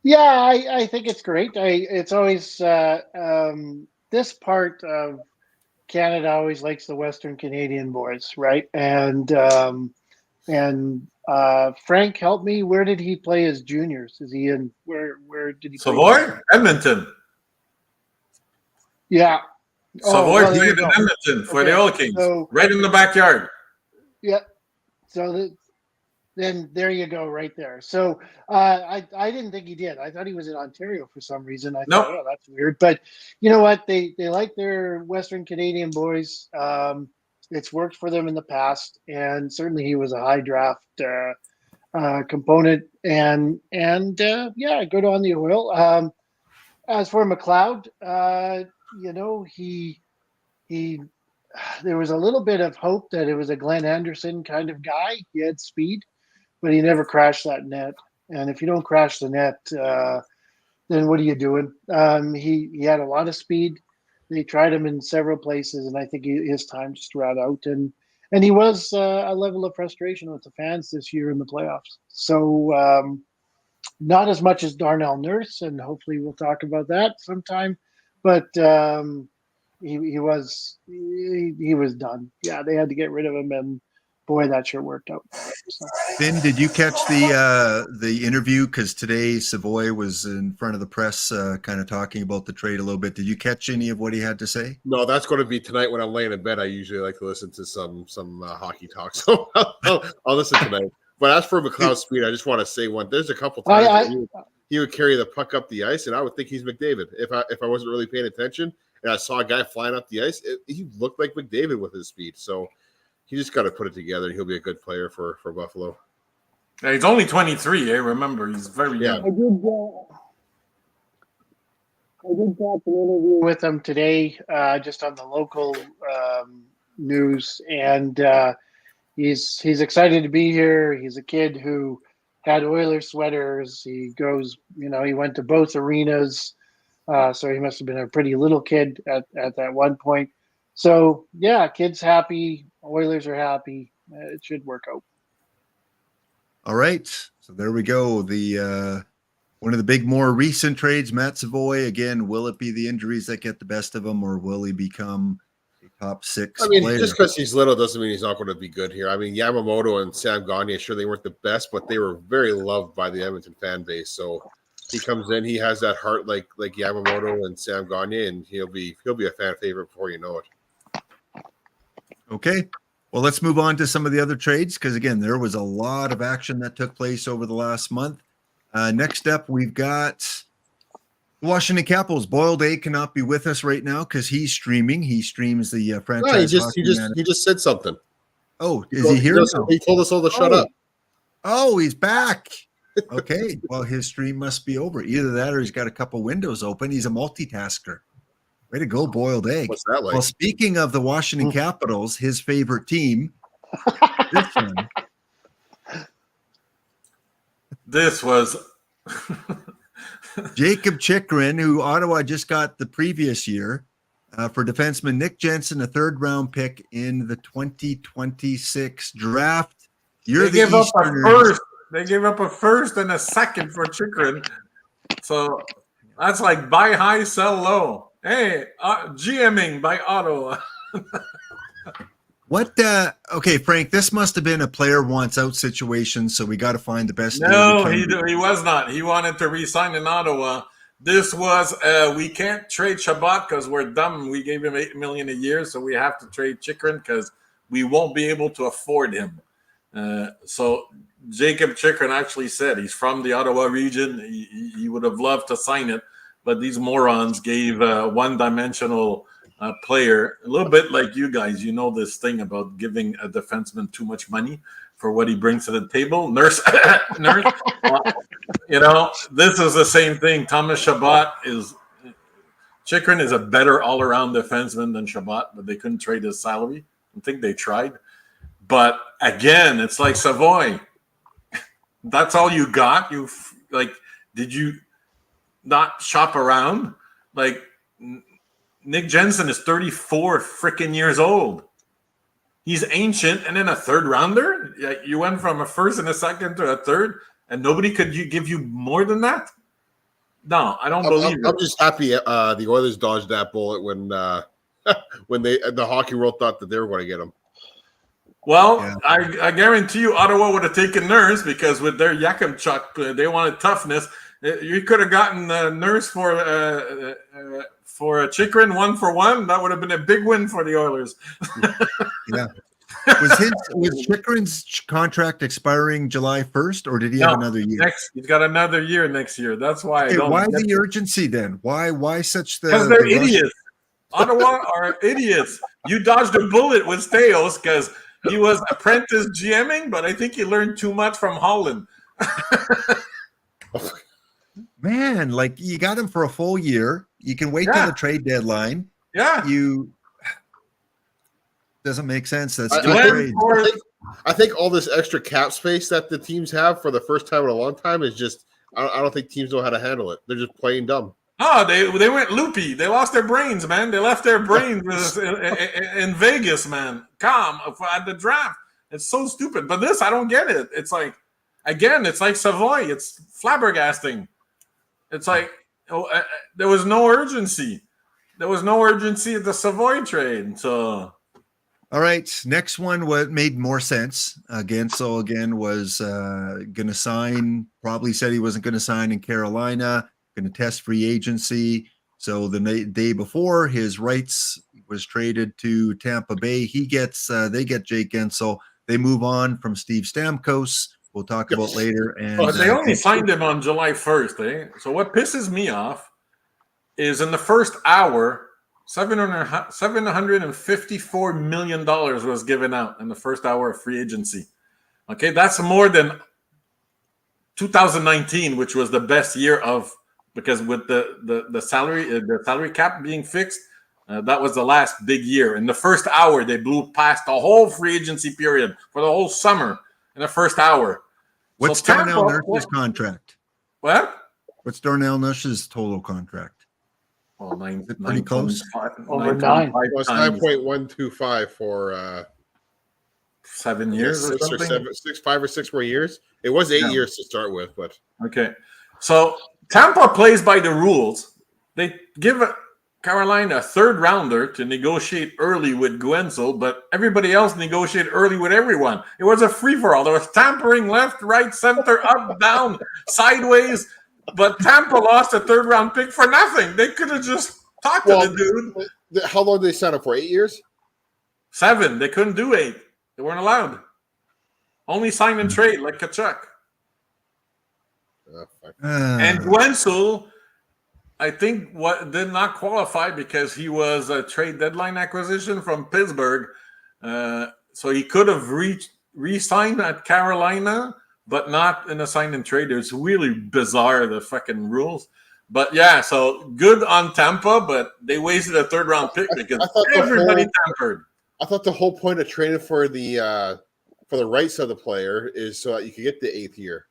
Yeah, I think it's great. It's always this part of Canada always likes the Western Canadian boys, right? And Frank, help me. Where did he play his juniors? Is he in where did he play? Savoy? Edmonton. Yeah. Savoy played in Edmonton for the Oil Kings, right in the backyard. Yeah. So then there you go, right there. So I didn't think he did. I thought he was in Ontario for some reason. I thought, oh, that's weird. But you know what? They like their Western Canadian boys. It's worked for them in the past, and certainly he was a high draft component. And yeah, good on the Oil. As for McLeod, he there was a little bit of hope that it was a Glenn Anderson kind of guy. He had speed, but he never crashed that net. And if you don't crash the net, then what are you doing? He had a lot of speed. They tried him in several places, and I think his time just ran out. And he was a level of frustration with the fans this year in the playoffs. So not as much as Darnell Nurse, and hopefully we'll talk about that sometime. But he was done. Yeah, they had to get rid of him, and boy, that sure worked out. So. Finn, did you catch the interview? Because today Savoy was in front of the press, kind of talking about the trade a little bit. Did you catch any of what he had to say? No, that's going to be tonight when I'm laying in bed. I usually like to listen to some hockey talk, so I'll listen tonight. But as for McLeod's speed, I just want to say one. There's a couple times he would carry the puck up the ice, and I would think he's McDavid if I wasn't really paying attention. And I saw a guy flying up the ice. He looked like McDavid with his speed. So he just got to put it together, and he'll be a good player for Buffalo. Yeah, he's only 23, remember, he's very young. I did catch an interview with him today, just on the local news, and he's excited to be here. He's a kid who had Oilers sweaters. He goes, he went to both arenas. So he must have been a pretty little kid at that one point. So, yeah, kid's happy. Oilers are happy. It should work out. All right. So there we go. The one of the big, more recent trades, Matt Savoy. Again, will it be the injuries that get the best of him, or will he become a top six player? Just because he's little doesn't mean he's not going to be good here. I mean, Yamamoto and Sam Gagner, sure, they weren't the best, but they were very loved by the Edmonton fan base. So he comes in, he has that heart like Yamamoto and Sam Gagner, and he'll be a fan favorite before you know it. Okay. Well, let's move on to some of the other trades because, again, there was a lot of action that took place over the last month. Next up, we've got the Washington Capitals. Boiled Egg cannot be with us right now because he's streaming. He streams the franchise. He just said something. Oh, is he here? He told us all to shut up. Oh, he's back. Okay. Well, his stream must be over. Either that or he's got a couple windows open. He's a multitasker. Way to go, Boiled Egg. What's that like? Well, speaking of the Washington Capitals, his favorite team, this one. This was Jacob Chychrun, who Ottawa just got the previous year for defenseman Nick Jensen, a third-round pick in the 2026 draft. They gave up a first. They gave up a first and a second for Chychrun. So that's like buy high, sell low. Hey, GMing by Ottawa. What? Okay, Frank, this must have been a player wants out situation, so we got to find the best. No, he was not. He wanted to re-sign in Ottawa. This was we can't trade Shabbat because we're dumb. We gave him $8 million a year, so we have to trade Chychrun because we won't be able to afford him. So Jacob Chychrun actually said he's from the Ottawa region. He would have loved to sign it, but these morons gave one-dimensional player, a little bit like you guys, this thing about giving a defenseman too much money for what he brings to the table. Nurse, this is the same thing. Thomas Chychrun is a better all-around defenseman than Shabbat, but they couldn't trade his salary. I think they tried. But again, it's like Savoy. That's all you got? Did you not shop around? Nick Jensen is 34 freaking years old. He's ancient, and then a third rounder? You went from a first and a second to a third, and nobody could give you more than that? No, I don't believe it. I'm just happy the Oilers dodged that bullet when the hockey world thought that they were going to get him. Well, yeah. I guarantee you Ottawa would have taken Nurse because with their Yakimchuk, they wanted toughness. You could have gotten Nurse for Chychrun 1-for-1. That would have been a big win for the Oilers. Yeah. Was Chychrun's contract expiring July 1st, or did he have another year? He's got another year next year. That's why. Why the urgency then? Why such the? Because they're idiots. Ottawa are idiots. You dodged a bullet with Steos because he was apprentice GMing, but I think he learned too much from Holland. man, like you got him for a full year. You can wait till the trade deadline. Yeah. Doesn't make sense. That's I think all this extra cap space that the teams have for the first time in a long time is just I don't think teams know how to handle it. They're just playing dumb. Oh, they went loopy. They lost their brains, man. They left their brains in Vegas, man. Calm at the draft. It's so stupid. But this, I don't get it. It's like, again, it's like Savoy. It's flabbergasting. It's like there was no urgency. There was no urgency at the Savoy trade. So, all right, next one made more sense. Gensel again was going to sign. Probably said he wasn't going to sign in Carolina. Going to test free agency. So the day before, his rights was traded to Tampa Bay. They get Jake Gensel. They move on from Steve Stamkos. We'll talk about later. And but they only signed him on July 1st. So what pisses me off is in the first hour, $754 million was given out in the first hour of free agency. Okay, that's more than 2019, which was the best year because with the salary cap being fixed, that was the last big year. In the first hour, they blew past the whole free agency period for the whole summer in the first hour. What's Darnell Nurse's contract? What? What's Darnell Nurse's total contract? Well, pretty close. Over 9. Well, it's 9.125 for 7 years or something? 5 or 6 more years. It was 8 years to start with, but okay. So Tampa plays by the rules. They give Carolina a third rounder to negotiate early with Guentzel, but everybody else negotiated early with everyone. It was a free-for-all. There was tampering left, right, center, up, down, sideways. But Tampa lost a third-round pick for nothing. They could have just talked to the dude. How long did they sign up for? 8 years? 7. They couldn't do 8. They weren't allowed. Only sign and trade like Kachuk. And Guentzel, I think, did not qualify because he was a trade deadline acquisition from Pittsburgh. So he could have re-signed at Carolina, but not in a sign and trade. It's really bizarre, the fucking rules. But yeah, so good on Tampa, but they wasted a third round pick because everybody tampered. I thought the whole point of trading for the rights of the player is so that you could get the 8th year.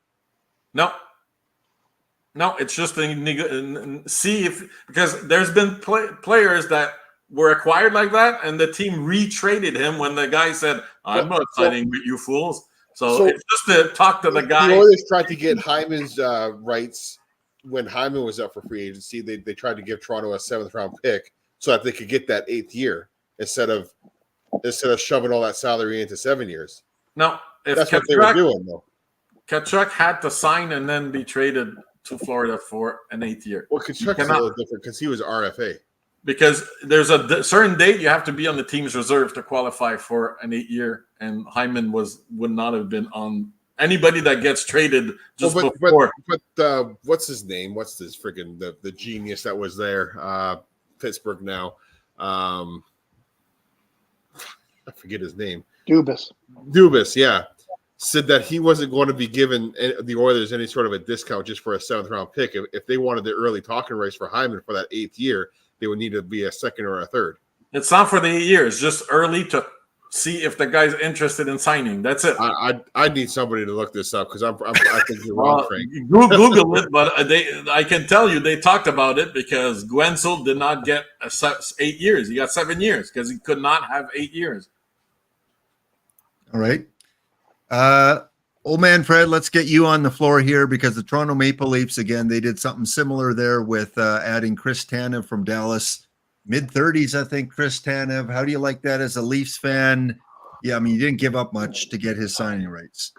No, it's just because there's been players that were acquired like that, and the team retraded him when the guy said, "I'm not signing with you fools." So it's just to talk to the guy. The Oilers tried to get Hyman's rights when Hyman was up for free agency. They tried to give Toronto a 7th round pick so that they could get that 8th year instead of shoving all that salary into 7 years. No, that's what they were doing, though. Kachuk had to sign and then be traded to Florida for an 8th year. Well, Kachuk's a little different because he was RFA. Because there's a certain date you have to be on the team's reserve to qualify for an 8 year, and Hyman would not have been on anybody that gets traded just before. But what's his name? What's this freaking the genius that was there? Pittsburgh now. I forget his name. Dubas, yeah. Said that he wasn't going to be giving the Oilers any sort of a discount just for a 7th round pick. If they wanted the early talking rights for Hyman for that 8th year, they would need to be a 2nd or a 3rd. It's not for the 8 years, just early to see if the guy's interested in signing. That's it. I need somebody to look this up because I think you're wrong, Frank. Google it, but I can tell you they talked about it because Guentzel did not get 8 years. He got 7 years because he could not have 8 years. All right. Old man Fred, let's get you on the floor here because the Toronto Maple Leafs, again, they did something similar there with adding Chris Tanev from Dallas. Mid-30s, I think, Chris Tanev. How do you like that as a Leafs fan? Yeah, I mean, you didn't give up much to get his signing rights.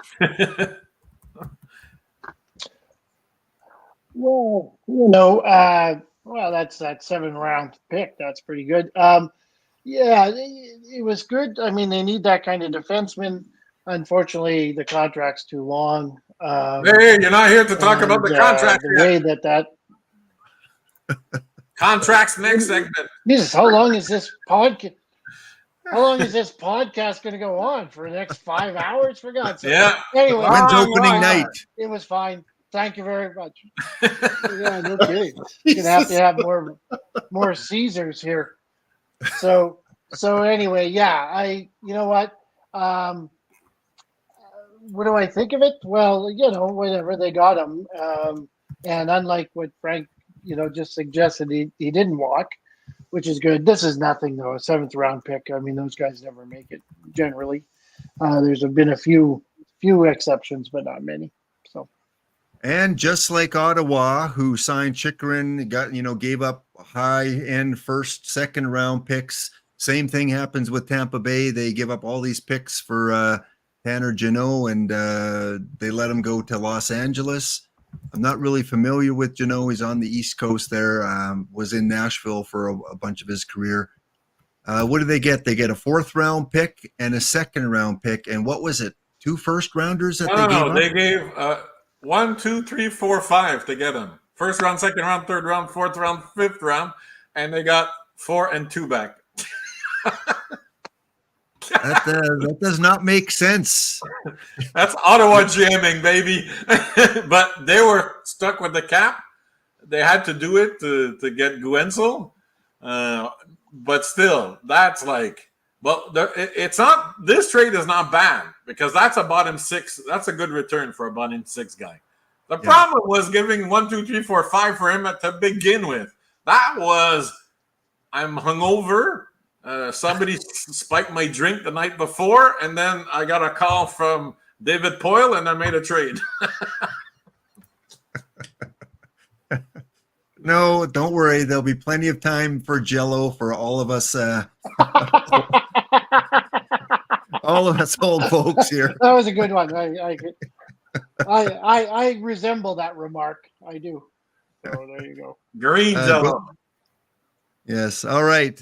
Well, that's that 7th-round pick. That's pretty good. Yeah, it was good. I mean, they need that kind of defenseman. Unfortunately, the contract's too long. Hey, you're not here to talk about the contract. The way that contracts next segment. Jesus, how long is this podcast? How long is this podcast going to go on for the next 5 hours? For God's sake! Yeah. Anyway, when's opening night? It was fine. Thank you very much. Yeah, no kidding. You're gonna have to have more Caesars here. So anyway, yeah, you know what? What do I think of it? Well, whatever, they got him. And unlike what Frank, just suggested, he didn't walk, which is good. This is nothing though, a 7th round pick. I mean, those guys never make it generally. There's been a few exceptions, but not many. So. And just like Ottawa, who signed Chychrun, gave up high-end first, second round picks. Same thing happens with Tampa Bay. They give up all these picks for Tanner Jeannot, and they let him go to Los Angeles. I'm not really familiar with Jeannot. He's on the East Coast there. Was in Nashville for a bunch of his career. What do they get? They get a 4th round pick and a 2nd round pick. And what was it? 2 first rounders that they gave up? They gave 1, 2, 3, 4, 5 to get him. 1st round, 2nd round, 3rd round, 4th round, 5th round, and they got 4 and 2 back. That does not make sense. That's Ottawa jamming, baby. But they were stuck with the cap. They had to do it to get Guentzel. But still, that's like, well, it's not, this trade is not bad because that's a bottom 6. That's a good return for a bottom 6 guy. The problem was giving 1, 2, 3, 4, 5 for him to begin with. That was, I'm hungover. Somebody spiked my drink the night before, and then I got a call from David Poyle, and I made a trade. No, don't worry. There'll be plenty of time for Jello for all of us. All of us old folks here. That was a good one. I resemble that remark. I do. So there you go. Green Jello. Yes. All right.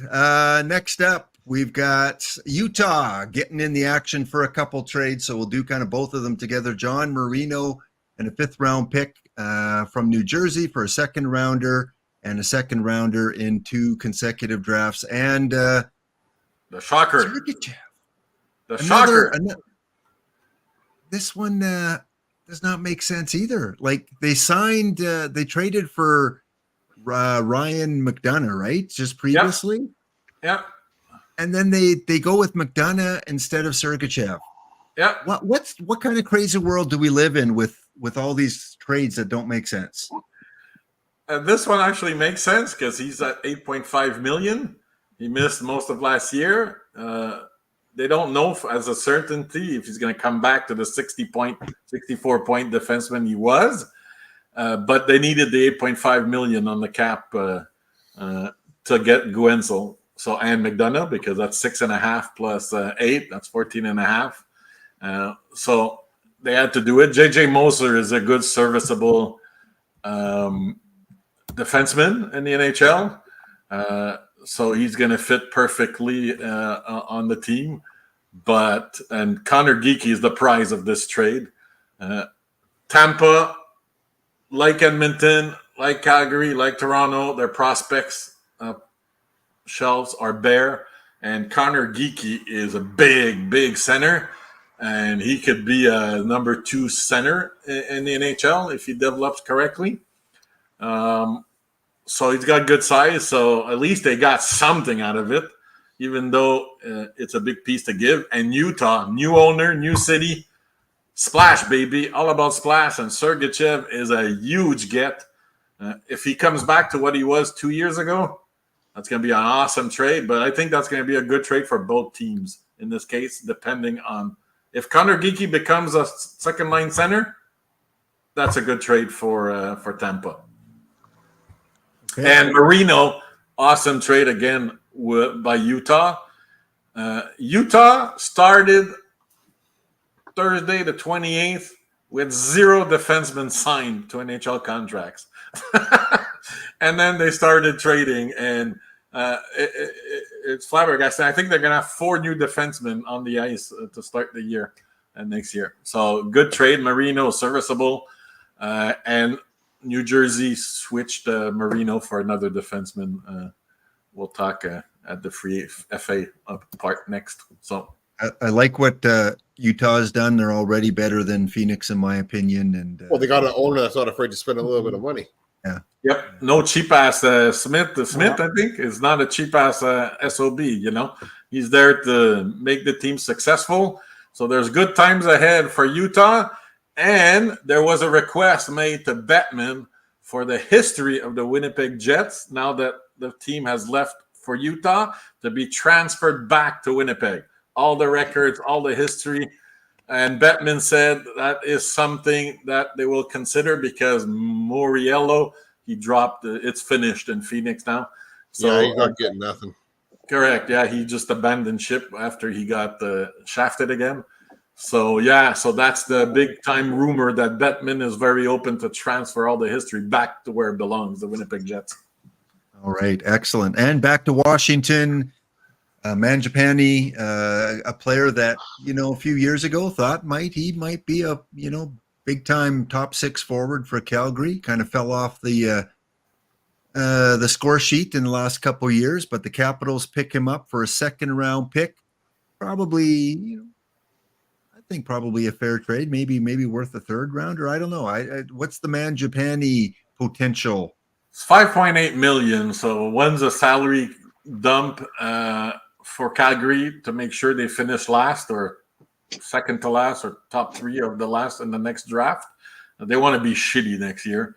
Next up, we've got Utah getting in the action for a couple trades. So we'll do kind of both of them together. John Marino and a 5th round pick from New Jersey for a 2nd rounder and a 2nd rounder in 2 consecutive drafts. And the shocker. The shocker. shocker. This one does not make sense either. Like they traded for Ryan McDonough, right? Just previously. Yep. And then they go with McDonough instead of Sergachev. Yeah. What kind of crazy world do we live in with all these trades that don't make sense? This one actually makes sense because he's at $8.5 million. He missed most of last year. They don't know as a certainty if he's going to come back to the 64-point defenseman he was. But they needed the $8.5 million on the cap to get Guentzel. So and McDonough, because that's 6.5 plus 8, that's 14.5. So they had to do it. JJ Moser is a good, serviceable defenseman in the NHL. So he's going to fit perfectly on the team. And Connor Geekie is the prize of this trade. Tampa, like Edmonton, like Calgary, like Toronto, their prospects shelves are bare. And Connor Geekie is a big center. And he could be a number 2 center in the NHL if he develops correctly. So he's got good size. So at least they got something out of it, even though it's a big piece to give. And Utah, new owner, new city, splash, baby, all about splash. And Sergachev is a huge get. If he comes back to what he was 2 years ago, that's going to be an awesome trade. But I think that's going to be a good trade for both teams in this case, depending on if Connor Geekie becomes a second-line center, that's a good trade for Tampa. Okay. And Marino, awesome trade again by Utah. Utah started Thursday the 28th with 0 defensemen signed to NHL contracts. And then they started trading, and it's flabbergasting. I think they're going to have 4 new defensemen on the ice to start the year and next year. So good trade. Marino, serviceable. And New Jersey switched Marino for another defenseman. We'll talk at the free FA part next. So I like what Utah's done. They're already better than Phoenix, in my opinion. And Well, they got an owner that's not afraid to spend a little bit of money. Yep, no cheap ass Smith. The Smith, I think, is not a cheap ass SOB. He's there to make the team successful. So there's good times ahead for Utah. And there was a request made to Bettman for the history of the Winnipeg Jets, now that the team has left for Utah, to be transferred back to Winnipeg. All the records, all the history. And Bettman said that is something that they will consider because Moriello, he dropped. It's finished in Phoenix now. So yeah, he's not getting nothing. Correct. Yeah, he just abandoned ship after he got shafted again. So, so that's the big-time rumor that Bettman is very open to transfer all the history back to where it belongs, the Winnipeg Jets. All right, excellent. And back to Washington. Mangiapane, a player that, a few years ago thought he might be a, big time top 6 forward for Calgary. Kind of fell off the score sheet in the last couple of years, but the Capitals pick him up for a 2nd round pick. Probably, I think probably a fair trade, maybe worth a 3rd rounder. I don't know. What's the Mangiapane potential? It's $5.8 million. So when's a salary dump for Calgary to make sure they finish last or second to last or top 3 of the last in the next draft? They want to be shitty next year.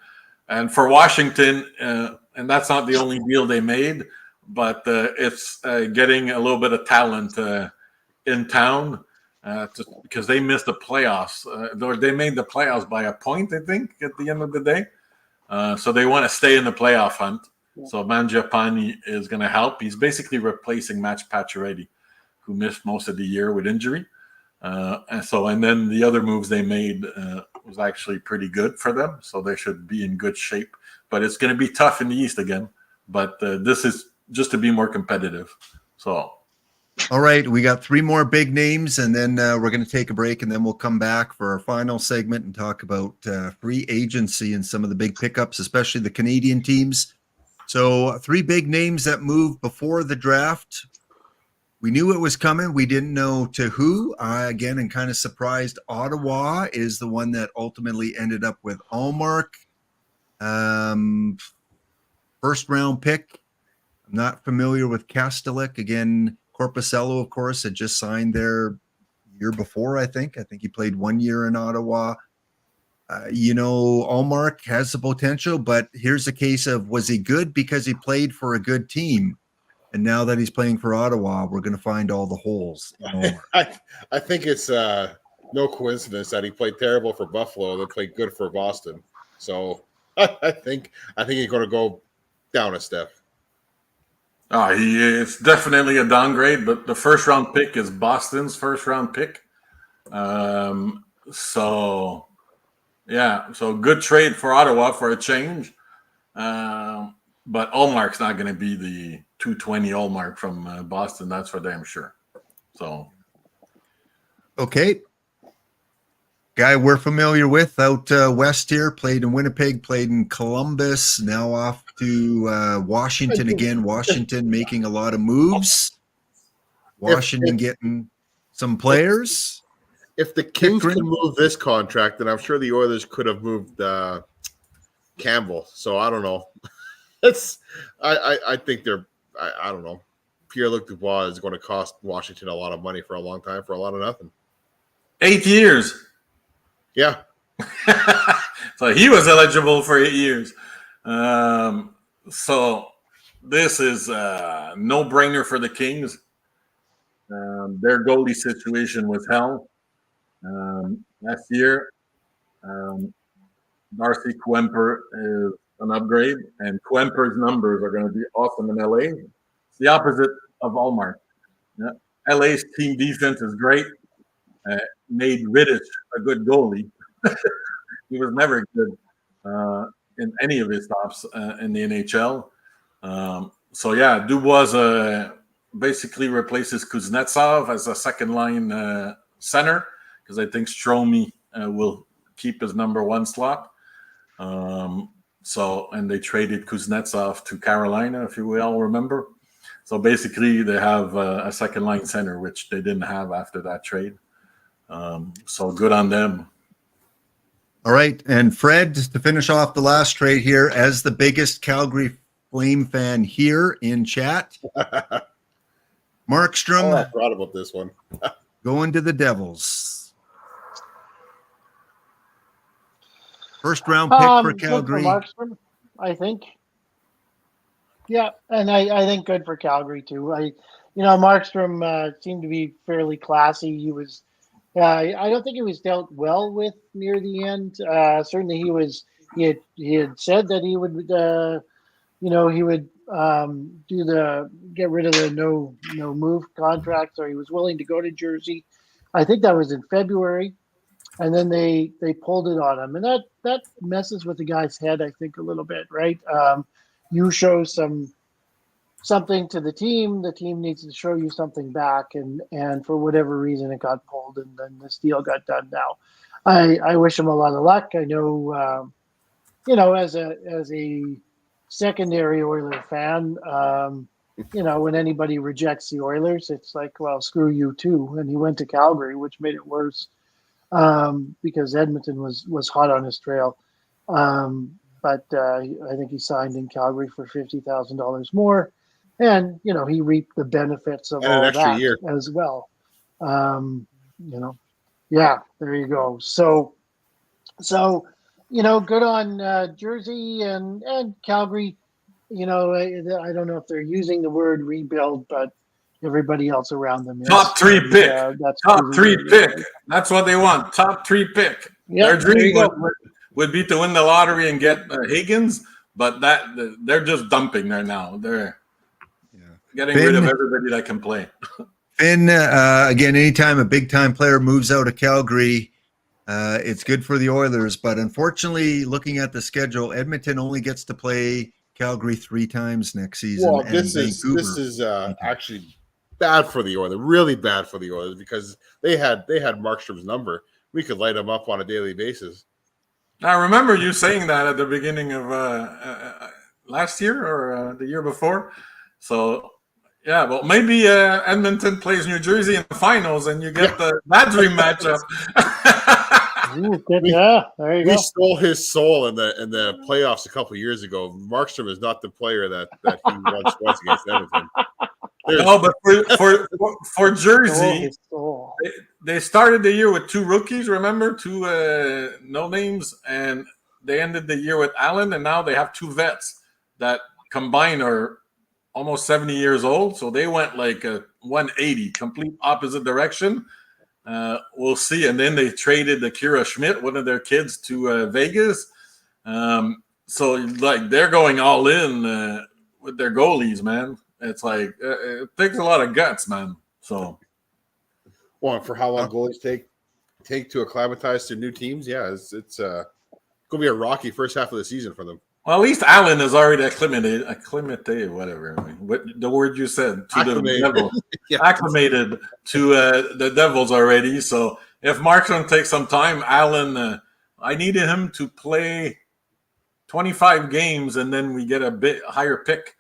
And for Washington, and that's not the only deal they made, but it's getting a little bit of talent in town because they missed the playoffs. They made the playoffs by a point, I think, at the end of the day. So they want to stay in the playoff hunt. So Mangiapane is going to help. He's basically replacing Matt Pacioretty, who missed most of the year with injury. And then the other moves they made was actually pretty good for them. So they should be in good shape. But it's going to be tough in the East again. But this is just to be more competitive. So. All right, we got 3 more big names, and then we're going to take a break, and then we'll come back for our final segment and talk about free agency and some of the big pickups, especially the Canadian teams. So 3 big names that moved before the draft. We knew it was coming. We didn't know to who. Again, and kind of surprised, Ottawa is the one that ultimately ended up with Allmark. 1st round pick. I'm not familiar with Kastelik. Again, Korpisello, of course, had just signed there year before, I think. I think he played 1 year in Ottawa. Allmark has the potential, but here's a case of, was he good because he played for a good team? And now that he's playing for Ottawa, we're going to find all the holes in Allmark. I think it's no coincidence that he played terrible for Buffalo, then played good for Boston. So I think he's going to go down a step. It's definitely a downgrade, but the 1st round pick is Boston's 1st round pick. So good trade for Ottawa for a change. But Allmark's not going to be the 220 Allmark from Boston. That's for damn sure. So. Okay. Guy we're familiar with out west here, played in Winnipeg, played in Columbus, now off to Washington again. Washington making a lot of moves. Washington getting some players. If the Kings can move this contract, then I'm sure the Oilers could have moved Campbell. So I don't know. I think I don't know. Pierre-Luc Dubois is going to cost Washington a lot of money for a long time for a lot of nothing. 8 years. Yeah. So he was eligible for 8 years. So this is a no-brainer for the Kings. Their goalie situation was hell. Last year, Darcy Kuemper is an upgrade, and Kuemper's numbers are going to be awesome in LA. It's the opposite of Allmark. Yeah. LA's team defense is great. Made Rittich a good goalie. He was never good in any of his stops in the NHL. Dubois basically replaces Kuznetsov as a second-line center because I think Strome will keep his number 1 slot. And they traded Kuznetsov to Carolina, if you all remember. So basically, they have a second line center, which they didn't have after that trade. So good on them. All right. And Fred, just to finish off the last trade here, as the biggest Calgary Flame fan here in chat, Markstrom I forgot about this one. going to the Devils. First round pick for Calgary. Good for Markstrom, I think. Yeah, and I think good for Calgary too. Markstrom seemed to be fairly classy. He was. I don't think he was dealt well with near the end. Certainly, he had said that he would. He would get rid of the no move contract, so he was willing to go to Jersey. I think that was in February, and then they pulled it on him, and that messes with the guy's head, I think, a little bit, right? You show something to the team needs to show you something back, and for whatever reason it got pulled, and then this deal got done. Now, I wish him a lot of luck. I know, as a secondary Oiler fan, when anybody rejects the Oilers, it's like, well, screw you too. And he went to Calgary, which made it worse because Edmonton was hot on his trail. But I think he signed in Calgary for $50,000 more. And, he reaped the benefits of all that year as well. Yeah, there you go. So good on Jersey and Calgary. I don't know if they're using the word rebuild, but everybody else around them is. Top 3 pick. Top really 3 pick. That's what they want. Top 3 pick. Yep, their dream would be to win the lottery and get Higgins, but they're just dumping there now. They're getting rid of everybody that can play. Finn, again, anytime a big-time player moves out of Calgary, it's good for the Oilers. But unfortunately, looking at the schedule, Edmonton only gets to play Calgary 3 times next season. Well, this is actually bad for the Oilers, really bad for the Oilers, because they had Markstrom's number. We could light him up on a daily basis. I remember you saying that at the beginning of last year or the year before. So, yeah, well, maybe Edmonton plays New Jersey in the finals and you get that dream matchup. Ooh, yeah, there you go. We stole his soul in the playoffs a couple of years ago. Markstrom is not the player that he once was against Edmonton. No, but for Jersey, they started the year with 2 rookies, remember? 2 no-names, and they ended the year with Allen, and now they have 2 vets that combined are almost 70 years old, so they went like a 180, complete opposite direction. We'll see. And then they traded Akira Schmidt, one of their kids, to Vegas. So, like, they're going all in with their goalies, man. It's like it takes a lot of guts, man. So, well, for how long goalies take to acclimatize to new teams, it's going to be a rocky first half of the season for them. Well, at least Allen is already acclimated, whatever. What the word you said to acclimated. The Devils, acclimated to the Devils already. So if Markstrom takes some time, Allen, I needed him to play 25 games, and then we get a bit higher pick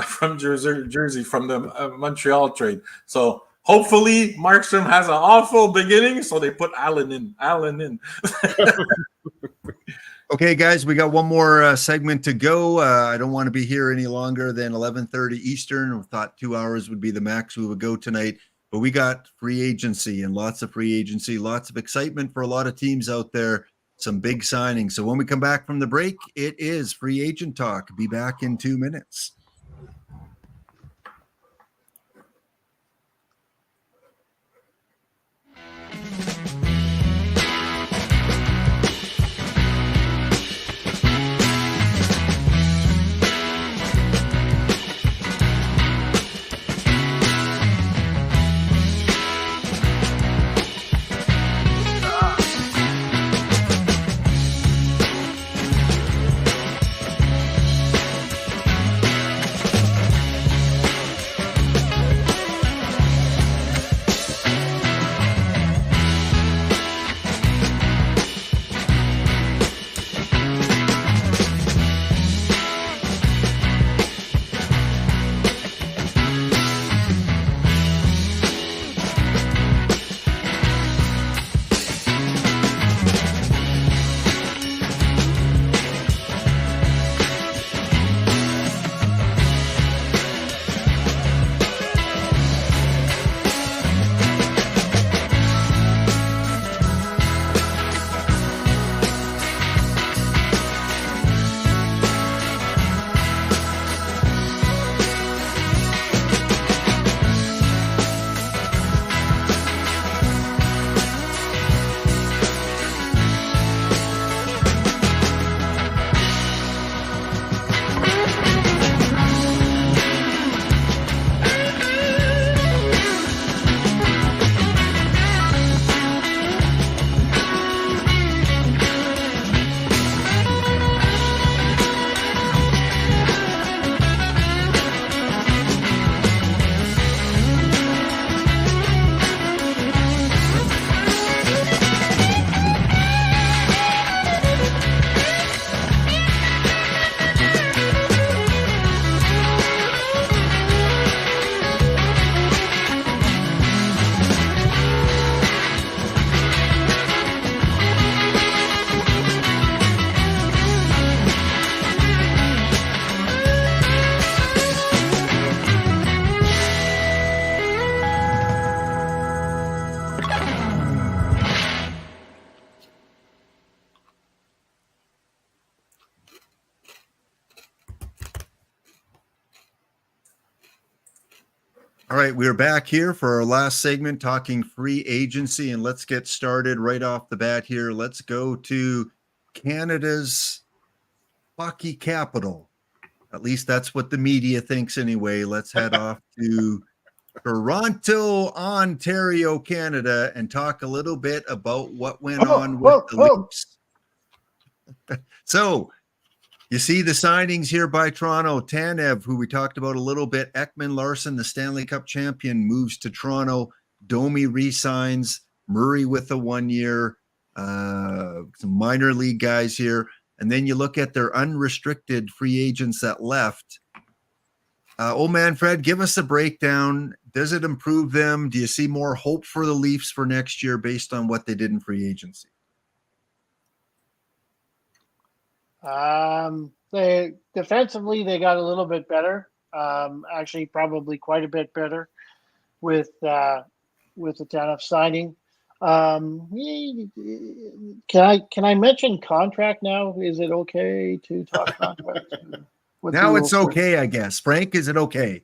from Jersey from the Montreal trade. So hopefully Markstrom has an awful beginning, so they put Allen in. Okay, guys, we got one more segment to go. I don't want to be here any longer than 11:30 Eastern. We thought 2 hours would be the max we would go tonight, but we got free agency and lots of free agency, lots of excitement for a lot of teams out there, some big signings. So when we come back from the break, it is free agent talk. Be back in 2 minutes. All right, we're back here for our last segment talking free agency, and let's get started right off the bat here. Let's go to Canada's hockey capital. At least that's what the media thinks anyway. Let's head off to Toronto, Ontario, Canada, and talk a little bit about what went on with the Leafs. So, you see the signings here by Toronto. Tanev, who we talked about a little bit. Ekman Larson, the Stanley Cup champion, moves to Toronto. Domi re-signs. Murray with a 1 year. Some minor league guys here. And then you look at their unrestricted free agents that left. Old man Fred, give us a breakdown. Does it improve them? Do you see more hope for the Leafs for next year based on what they did in free agency? They defensively they got a little bit better. Actually, probably quite a bit better with the Tanev signing. Can I mention contract now? Is it okay to talk contract? Now it's okay, I guess. Frank, is it okay?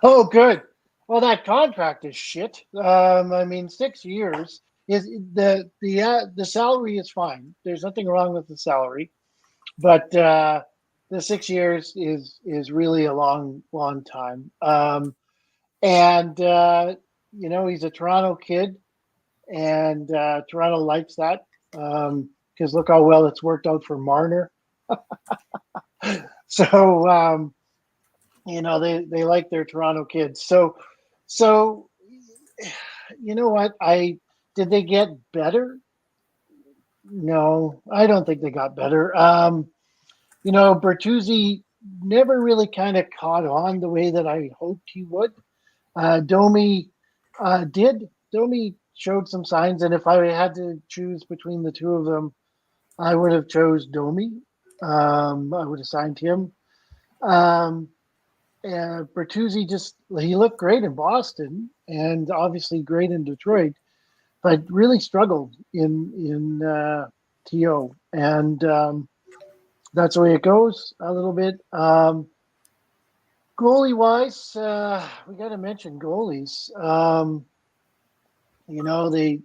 Oh, good. Well, that contract is shit. 6 years. Is the salary is fine. There's nothing wrong with the salary, but the 6 years is really a long time. He's a Toronto kid, and Toronto likes that because look how well it's worked out for Marner. So they like their Toronto kids. So you know what Did they get better? No, I don't think they got better. Bertuzzi never really kind of caught on the way that I hoped he would. Domi did. Domi showed some signs, and if I had to choose between the two of them, I would have chose Domi. I would have signed him. And Bertuzzi he looked great in Boston and obviously great in Detroit, but really struggled in TO, and that's the way it goes a little bit. Goalie wise, we got to mention goalies.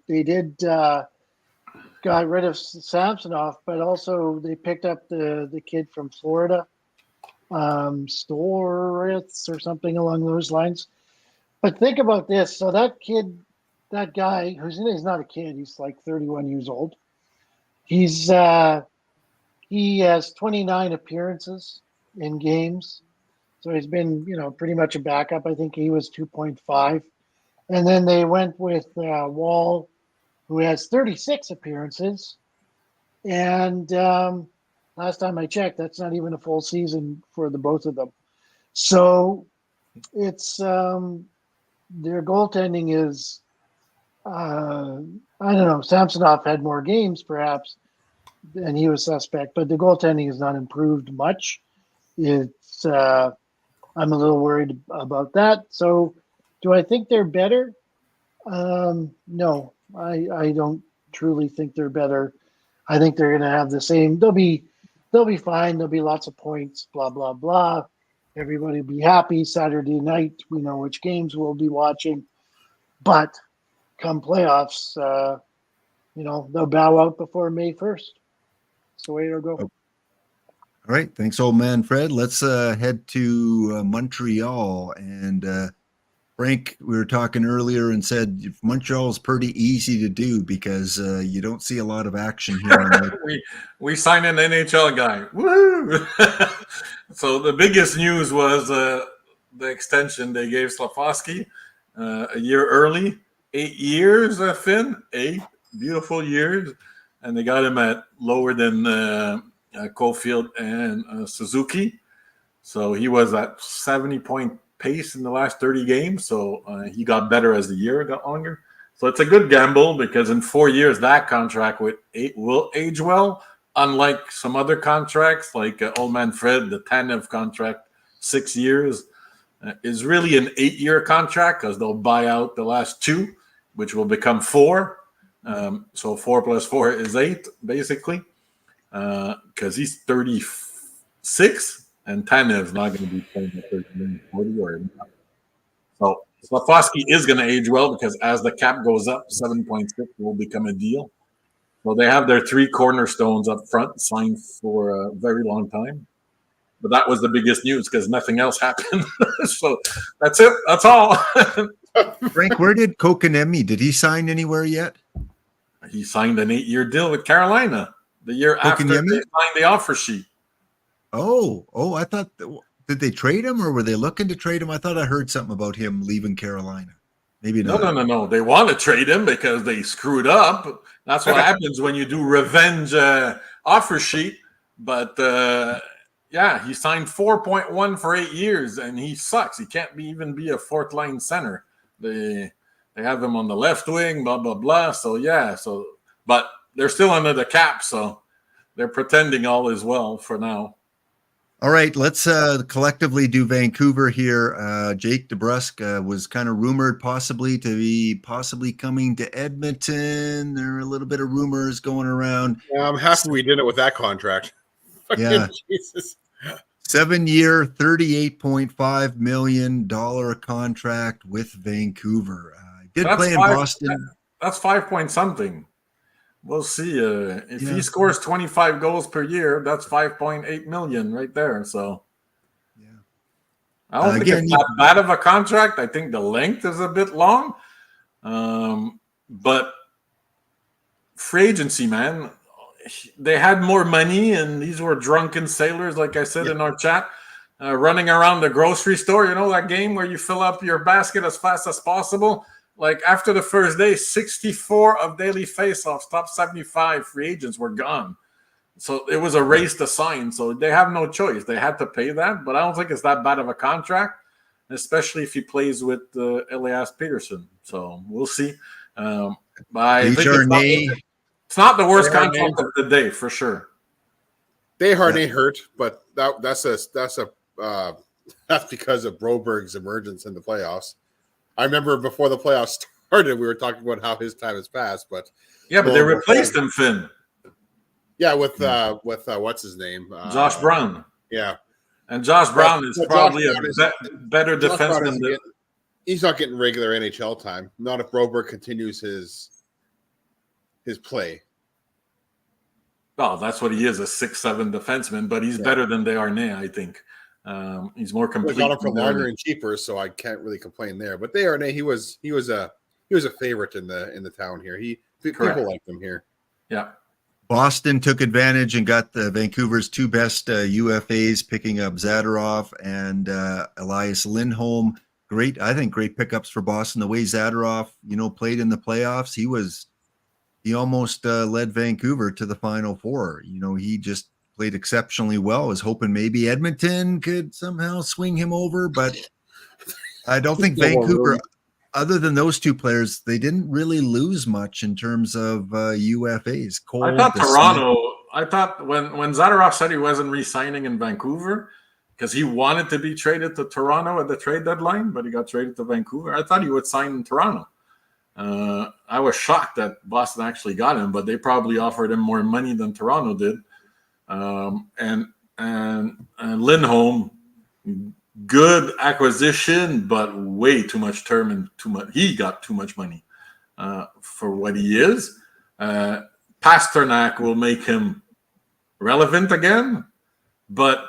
They did got rid of Samsonov, but also they picked up the kid from Florida, Storitz or something along those lines. But think about this. So that kid, that guy, he's not a kid, he's like 31 years old. He has 29 appearances in games. So he's been, pretty much a backup. I think he was 2.5. And then they went with Wall, who has 36 appearances. And last time I checked, that's not even a full season for the both of them. So it's their goaltending is, I don't know, Samsonov had more games perhaps, and he was suspect, but the goaltending has not improved much. It's I'm a little worried about that. So do I think they're better? No, I don't truly think they're better. I think they're going to have the same. They'll be fine. There'll be lots of points, blah, blah, blah. Everybody will be happy. Saturday night, we know which games we'll be watching. But come playoffs, they'll bow out before May 1st. That's the way it'll go. All right. Thanks, old man Fred. Let's head to Montreal. And Frank, we were talking earlier and said Montreal is pretty easy to do because you don't see a lot of action here. we signed an NHL guy. Woo! So the biggest news was the extension they gave Slafosky a year early. 8 years, Finn. 8 beautiful years. And they got him at lower than Caulfield and Suzuki. So he was at 70-point pace in the last 30 games. So he got better as the year got longer. So it's a good gamble because in 4 years, that contract will age well. Unlike some other contracts, like Old Man Fred, the Tanev contract, 6 years, is really an 8-year contract because they'll buy out the last 2, which will become 4. So 4 plus 4 is 8, basically. Because he's 36 and Tanev's not going to be playing at 39, 40 or not. So Slafosky is going to age well because as the cap goes up, 7.6 will become a deal. So they have their 3 cornerstones up front signed for a very long time. But that was the biggest news because nothing else happened. So that's it. That's all. Frank, where did Kotkaniemi? Did he sign anywhere yet? He signed an 8-year deal with Carolina the year after they signed the offer sheet. Oh, I thought, did they trade him or were they looking to trade him? I thought I heard something about him leaving Carolina. Maybe not. No. They want to trade him because they screwed up. That's what happens when you do revenge offer sheet. But yeah, he signed 4.1 for 8 years, and he sucks. He can't even be a 4th-line center. They have him on the left wing, blah blah blah. So yeah, but they're still under the cap, so they're pretending all is well for now. All right, let's collectively do Vancouver here. Jake DeBrusk was kind of rumored possibly coming to Edmonton. There are a little bit of rumors going around. Yeah, I'm happy we did it with that contract. Yeah. Jesus. 7-year, $38.5 million contract with Vancouver. Did play in Boston. That's 5 point something. We'll see. If he scores 25 goals per year, that's 5.8 million right there. So, yeah, I don't think it's that bad of a contract. I think the length is a bit long, but free agency, man. They had more money, and these were drunken sailors, like I said in our chat, running around the grocery store. You know that game where you fill up your basket as fast as possible? Like after the first day, 64 of daily faceoffs, top 75 free agents were gone. So it was a race to sign. So they have no choice. They had to pay that, but I don't think it's that bad of a contract, especially if he plays with Elias Peterson. So we'll see. But I think it's not the worst contract of the day for sure. Desharnais hurt, but that's because of Broberg's emergence in the playoffs. I remember before the playoffs started, we were talking about how his time has passed, but but they replaced him, Finn. Yeah, with what's his name, Josh Brown. Yeah, and Josh Brown is probably a better defenseman. He's not getting regular NHL time. Not if Broberg continues his play. Well, that's what he is, a 6'7" defenseman, but he's better than Desharnais, I think. He's more complete. We got him for longer and cheaper, so I can't really complain there. But Desharnais, he was a favorite in the town here. People liked him here. Yeah. Boston took advantage and got the Vancouver's 2 best UFAs, picking up Zadorov and Elias Lindholm. Great pickups for Boston. The way Zadorov, played in the playoffs, he almost led Vancouver to the Final Four. He just played exceptionally well. I was hoping maybe Edmonton could somehow swing him over, but I don't think Vancouver, other than those 2 players, they didn't really lose much in terms of UFAs. I thought Toronto. I thought when Zadorov said he wasn't re-signing in Vancouver because he wanted to be traded to Toronto at the trade deadline, but he got traded to Vancouver. I thought he would sign in Toronto. I was shocked that Boston actually got him, but they probably offered him more money than Toronto did. And Lindholm, good acquisition, but way too much term and too much. He got too much money for what he is. Pasternak will make him relevant again, but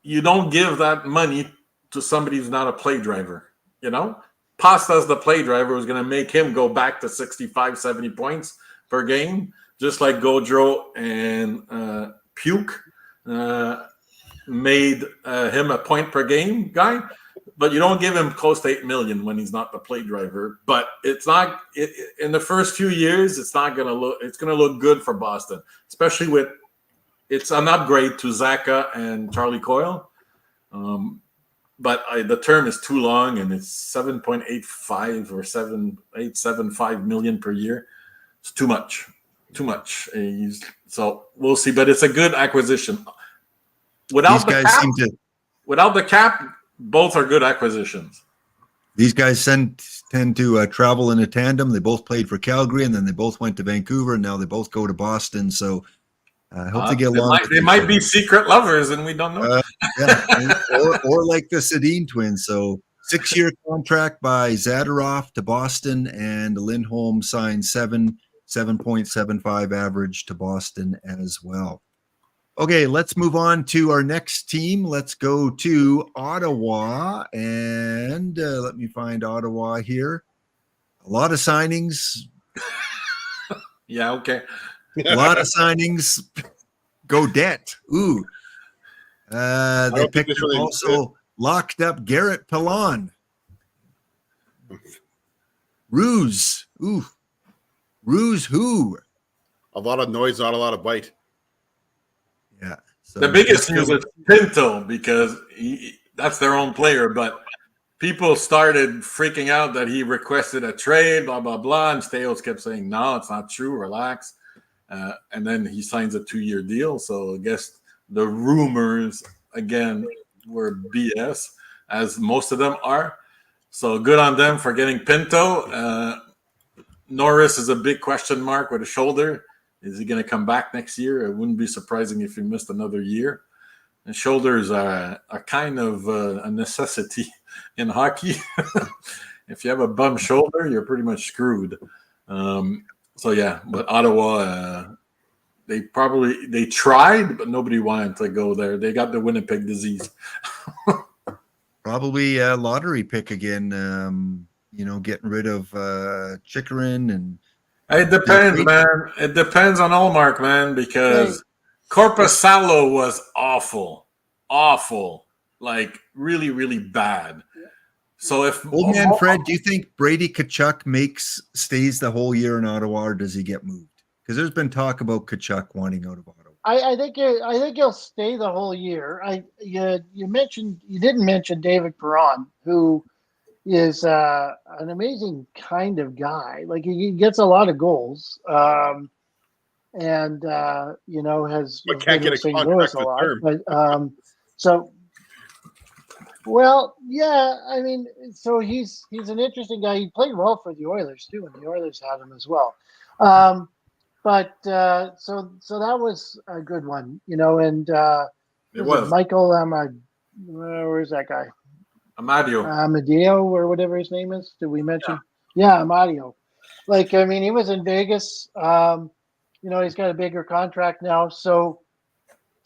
you don't give that money to somebody who's not a play driver. Pasta's the play driver who's going to make him go back to 65, 70 points per game, just like Gaudreau and Puke made him a point per game guy. But you don't give him close to $8 million when he's not the play driver. But it's not in the first few years. It's not going to look. It's going to look good for Boston, especially with it's an upgrade to Zaka and Charlie Coyle. But the term is too long, and it's 7.85 or 7.875 million per year. It's too much. So we'll see. But it's a good acquisition. Without the cap, both are good acquisitions. These guys tend to travel in a tandem. They both played for Calgary, and then they both went to Vancouver, and now they both go to Boston. So I hope they get along. They might be secret lovers, and we don't know. or like the Sedin twins. So 6-year contract by Zadorov to Boston, and Lindholm signed 7.75 average to Boston as well. Okay, let's move on to our next team. Let's go to Ottawa, and let me find Ottawa here. A lot of signings. Yeah, okay. A lot of signings. Go debt. Ooh. They picked up also locked up Garrett Pallon. Ruse. Ooh. Ruse who? A lot of noise, not a lot of bite. Yeah. So the biggest news is Pinto, because that's their own player, but people started freaking out that he requested a trade, blah, blah, blah, and Stales kept saying, no, it's not true, relax. And then he signs a 2-year deal, so I guess the rumors, again, were BS, as most of them are. So good on them for getting Pinto. Norris is a big question mark with a shoulder. Is he going to come back next year? It wouldn't be surprising if he missed another year. And shoulders are kind of a necessity in hockey. If you have a bum shoulder, you're pretty much screwed. So yeah, but Ottawa, they tried, but nobody wanted to go there. They got the Winnipeg disease. Probably a lottery pick again. Getting rid of Chikrin and. It depends, man. It depends on Allmark, man, because Korpisalo was awful, like really, really bad. So if Old man Fred, do you think Brady Tkachuk stays the whole year in Ottawa, or does he get moved? Because there's been talk about Tkachuk wanting out of Ottawa. I think he'll stay the whole year. You didn't mention David Perron, who is an amazing kind of guy. Like he gets a lot of goals, and has but can't get a St. contract Louis a lot. term. But so, well, yeah. I mean, so he's an interesting guy. He played well for the Oilers too, and the Oilers had him as well. So that was a good one, and it was Michael. Where's that guy? Amadeo or whatever his name is. Did we mention? Yeah, Amadeo. He was in Vegas. He's got a bigger contract now, so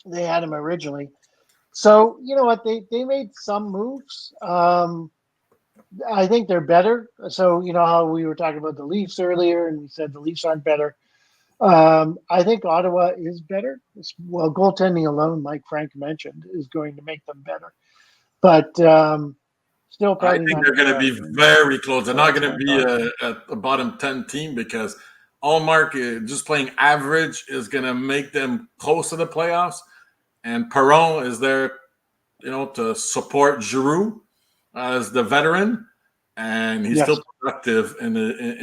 they had him originally. So you know what? They made some moves. I think they're better. So you know how we were talking about the Leafs earlier, and we said the Leafs aren't better. I think Ottawa is better. Well, goaltending alone, like Frank mentioned, is going to make them better. But still, probably I think they're going to be very close. They're not going to be a bottom 10 team, because Allmark just playing average is going to make them close to the playoffs. And Perron is there, to support Giroux as the veteran, and he's still productive in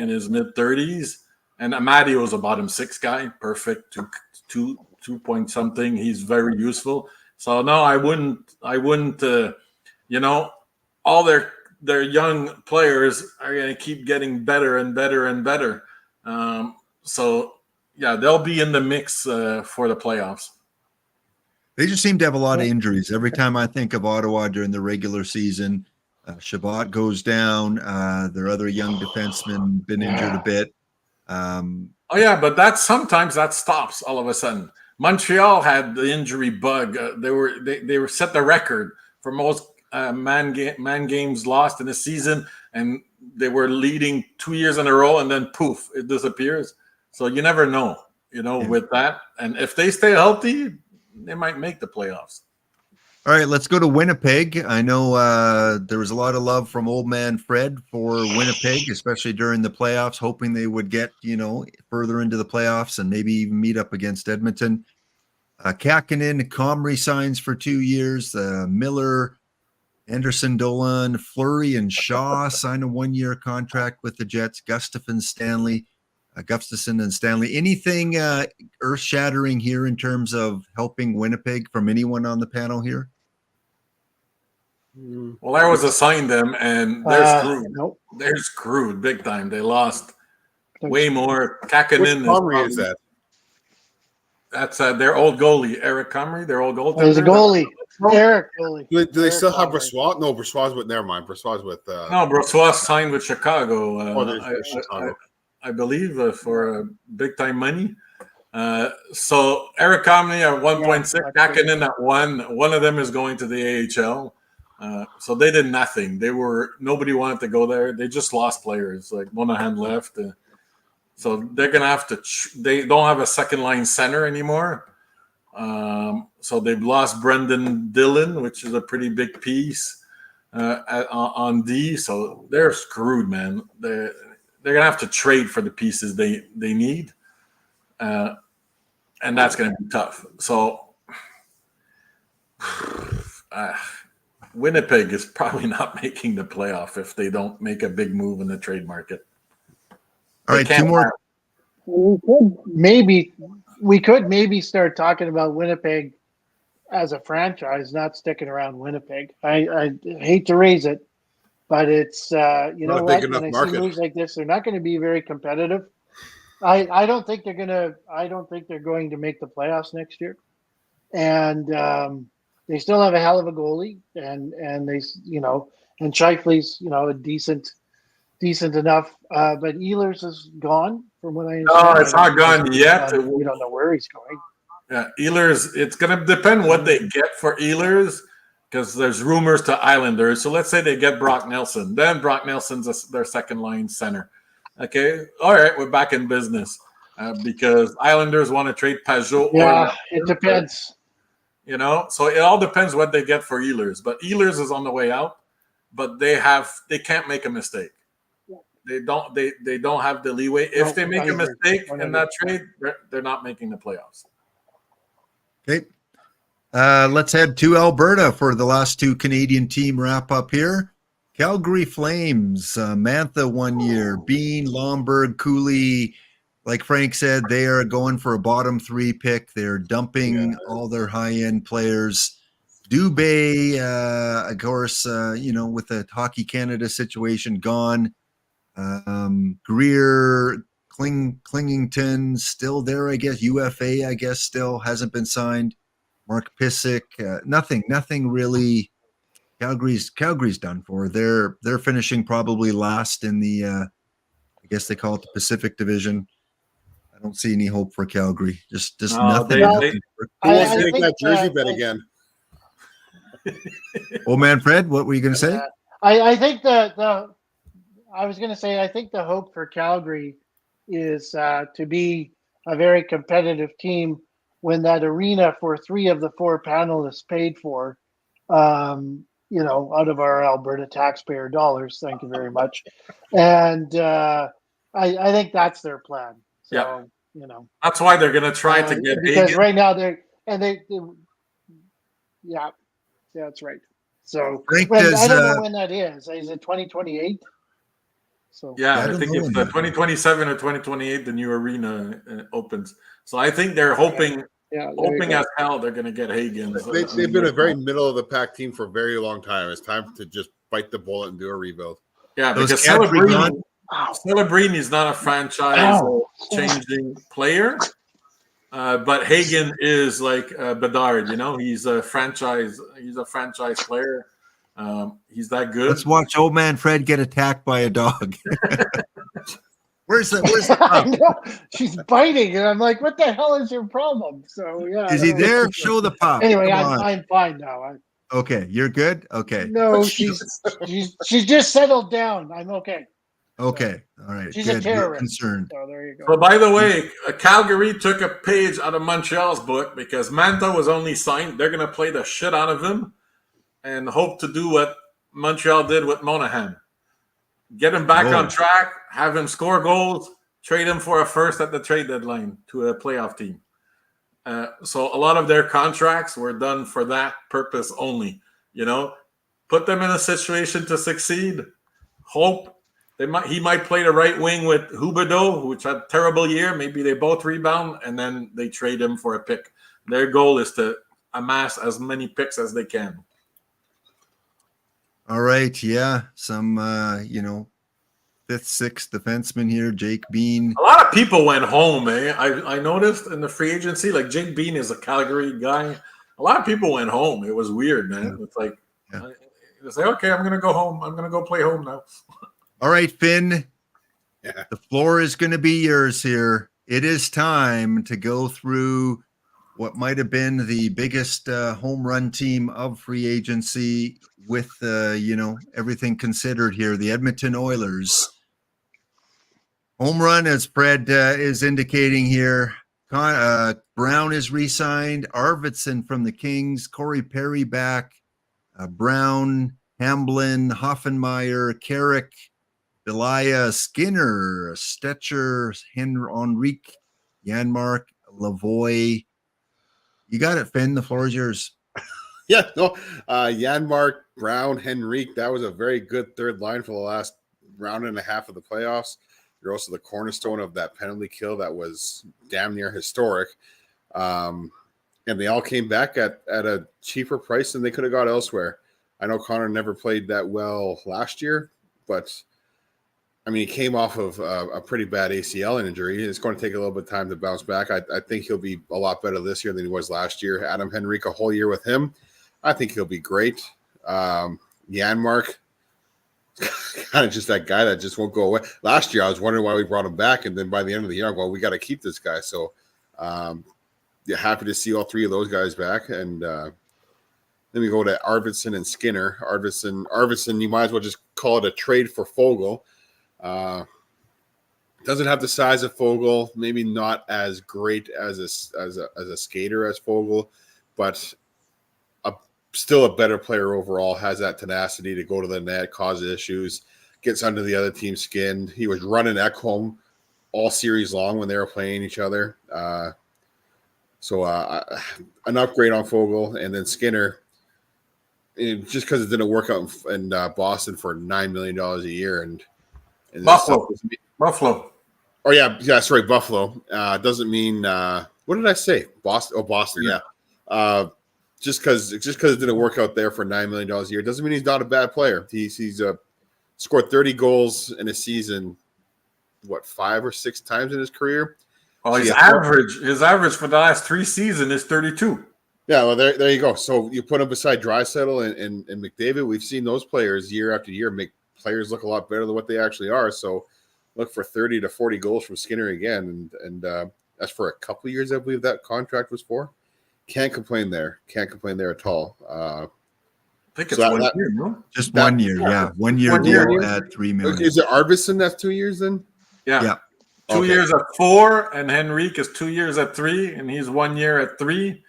his mid-30s. And Amadio is a bottom 6 guy, perfect, two point something. He's very useful. So no, I wouldn't. All their young players are going to keep getting better and better and better. So yeah, they'll be in the mix for the playoffs. They just seem to have a lot of injuries. Every time I think of Ottawa during the regular season, Shabbat goes down. Their other young defenseman been injured a bit. But sometimes that stops all of a sudden. Montreal had the injury bug. They were set the record for most man games lost in a season, and they were leading 2 years in a row, and then poof, it disappears. So you never know, with that. And if they stay healthy, they might make the playoffs. All right, let's go to Winnipeg. I know there was a lot of love from Old Man Fred for Winnipeg, especially during the playoffs, hoping they would get, further into the playoffs and maybe even meet up against Edmonton. Kakinen, Comrie signs for 2 years. Miller, Anderson, Dolan, Fleury, and Shaw sign a 1-year contract with the Jets. Gustafson, Gustafson and Stanley. Anything earth-shattering here in terms of helping Winnipeg from anyone on the panel here? Well, I was assigned them, and they're screwed. Nope. They're screwed big time. They lost way more. Kakinen is that? That's their old goalie, Eric Comrie, their old goaltender. He's a goalie. Eric Goalie. Do they still have Conrad. Brossois? No, Brossois with. Never mind. Brossois with. No, Brossois signed with Chicago. There's Chicago. I believe for big time money. So Eric Comrie at 1.6, Kakinen at 1. One of them is going to the AHL. So they did nothing. Nobody wanted to go there. They just lost players. Like Monahan left. So they're gonna have to. They don't have a second line center anymore. So they've lost Brendan Dillon, which is a pretty big piece on D. So they're screwed, man. They're gonna have to trade for the pieces they need, and that's gonna be tough. So Winnipeg is probably not making the playoff if they don't make a big move in the trade market. All right, two more. We could maybe start talking about Winnipeg as a franchise, not sticking around Winnipeg. I hate to raise it, but it's you know what? When I see moves like this, they're not going to be very competitive. I don't think they're gonna. I don't think they're going to make the playoffs next year, and they still have a hell of a goalie, and they and Scheifele's a decent enough, but Ehlers is gone from what I understand. No, it's not gone yet. We don't know where he's going. Yeah, Ehlers, it's going to depend what they get for Ehlers because there's rumors to Islanders. So let's say they get Brock Nelson. Then Brock Nelson's their second line center. Okay, all right, we're back in business because Islanders want to trade Pajot. Yeah, it depends. So it all depends what they get for Ehlers. But Ehlers is on the way out, but they can't make a mistake. They don't have the leeway. If they make a mistake in that trade, they're not making the playoffs. Okay. Let's head to Alberta for the last two Canadian team wrap up here. Calgary Flames, Mantha 1 year, Bean, Lomberg, Cooley. Like Frank said, they are going for a bottom 3 pick. They're dumping all their high-end players. Dubé, of course, with the Hockey Canada situation gone. Greer, Klingington still there, I guess. UFA, I guess, still hasn't been signed. Mark Pysyk, nothing really. Calgary's done for. They're finishing probably last in the I guess they call it the Pacific Division. I don't see any hope for Calgary. Just nothing. Who wants to take that jersey bet again? Oh man, Fred, what were you going to say? I think I was going to say I think the hope for Calgary is to be a very competitive team when that arena for 3 of the 4 panelists paid for, out of our Alberta taxpayer dollars. Thank you very much. And I think that's their plan. So, that's why they're going to try to get because Hagen. right now that's right. So I don't know when that is. Is it 2028? So I think it's 2027 or 2028 the new arena opens. So I think they're hoping as hell they're going to get Hagen. They've been a very middle of the pack team for a very long time. It's time to just bite the bullet and do a rebuild. Yeah, because Celebrini is not a franchise changing player, but Hagen is like Bedard. He's a franchise player. He's that good. Let's watch old man Fred get attacked by a dog. Where's the pup? She's biting, and I'm like, "What the hell is your problem?" So is he there? Show the pup. Anyway, I'm fine now. Okay, you're good. Okay. No, she's just settled down. I'm okay. Okay, all right. She's good. a terrorist. Concerned. So there you go. So by the way, Calgary took a page out of Montreal's book because Mantha was only signed. They're going to play the shit out of him and hope to do what Montreal did with Monahan. Get him back on track, have him score goals, trade him for a first at the trade deadline to a playoff team. So a lot of their contracts were done for that purpose only. Put them in a situation to succeed. Hope he might play the right wing with Huberdeau, which had a terrible year. Maybe they both rebound, and then they trade him for a pick. Their goal is to amass as many picks as they can. All right, some 5th, 6th defenseman here, Jake Bean. A lot of people went home, I noticed in the free agency, like Jake Bean is a Calgary guy. A lot of people went home. It was weird, man. Yeah. It's like, Yeah. It's like, okay, I'm going to go home. I'm going to go play home now. All right, Finn. Yeah. The floor is going to be yours here. It is time to go through what might have been the biggest home run team of free agency with, everything considered here, the Edmonton Oilers. Home run, as Fred is indicating here. Brown is re-signed. Arvidsson from the Kings. Corey Perry back. Brown, Hamblin, Hoffenmeyer, Carrick, Delia, Skinner, Stetcher, Henrique, Janmark, Lavoie. You got it, Finn. The floor is yours. Yeah, no, Janmark, Brown, Henrique. That was a very good third line for the last round and a half of the playoffs. You're also the cornerstone of that penalty kill that was damn near historic. And they all came back at a cheaper price than they could have got elsewhere. I know Connor never played that well last year, but I mean, he came off of a pretty bad ACL injury. It's going to take a little bit of time to bounce back. I think he'll be a lot better this year than he was last year. Adam Henrique, a whole year with him, I think he'll be great. Janmark, kind of just that guy that just won't go away. Last year, I was wondering why we brought him back, and then by the end of the year, I'm going, we got to keep this guy. So, happy to see all three of those guys back. And then we go to Arvidsson and Skinner. Arvidsson, you might as well just call it a trade for Fogle. Doesn't have the size of Fogle, maybe not as great as a skater as Fogle, but still a better player overall, has that tenacity to go to the net, cause issues, gets under the other team's skin. He was running Ekholm all series long when they were playing each other. So an upgrade on Fogle, and then Skinner, just because it didn't work out in Boston for $9 million a year. And Buffalo. Oh, yeah, sorry, Buffalo. Doesn't mean what did I say? Boston. Oh, Boston, yeah. Just because it didn't work out there for $9 million a year doesn't mean he's not a bad player. He's scored 30 goals in a season, 5 or 6 times in his career. Well, his average for the last 3 seasons is 32. Yeah, well, there you go. So you put him beside Draisaitl and McDavid. We've seen those players year after year make players look a lot better than what they actually are. So look for 30 to 40 goals from Skinner again, and that's for a couple of years, I believe that contract was for. Can't complain there at all. I think it's 1 year, no? Just 1 year, yeah. 1 year deal at $3 million. Is it Arvidsson that's 2 years then? Yeah. 2 years at 4, and Henrique is 2 years at 3, and he's 1 year at 3.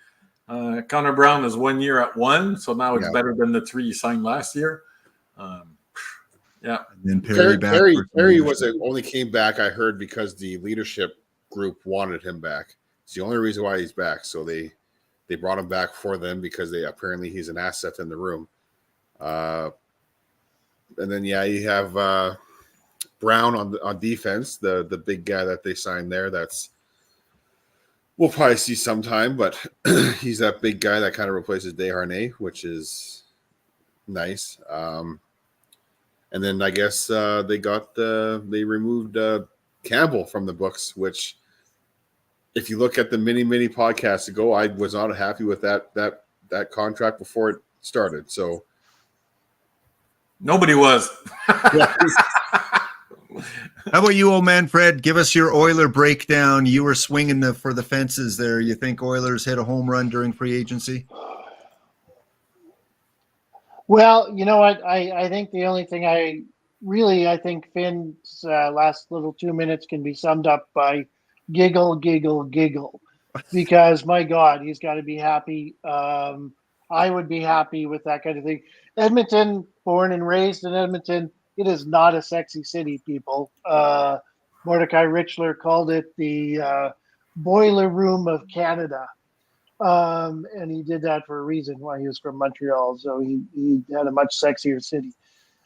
Connor Brown is 1 year at 1, so now it's better than the 3 he signed last year. Yeah. And then Perry only came back, I heard, because the leadership group wanted him back. It's the only reason why he's back. So they brought him back for them because apparently he's an asset in the room. And then you have Brown on defense, the big guy that they signed there. We'll probably see sometime, but he's that big guy that kind of replaces Desharnais, which is nice. And then I guess they removed Campbell from the books, which, if you look at the many podcasts ago, I was not happy with that contract before it started. So nobody was. How about you, old man Fred? Give us your Oiler breakdown. You were swinging for the fences there. You think Oilers hit a home run during free agency? Well, you know what? I think the only thing I think Finn's last little 2 minutes can be summed up by giggle, giggle, giggle. Because, my God, he's got to be happy. I would be happy with that kind of thing. Edmonton, born and raised in Edmonton, it is not a sexy city, people. Mordecai Richler called it the boiler room of Canada. And he did that for a reason, why he was from Montreal. So he had a much sexier city.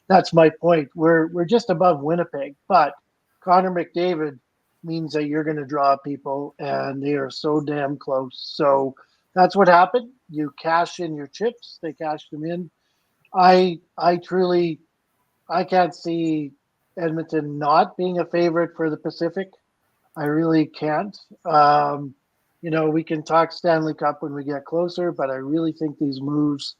That's my point. We're just above Winnipeg, but Connor McDavid means that you're going to draw people, and they are so damn close. So that's what happened. You cash in your chips. They cashed them in. I can't see Edmonton not being a favorite for the Pacific. I really can't. we can talk Stanley Cup when we get closer, but I really think these moves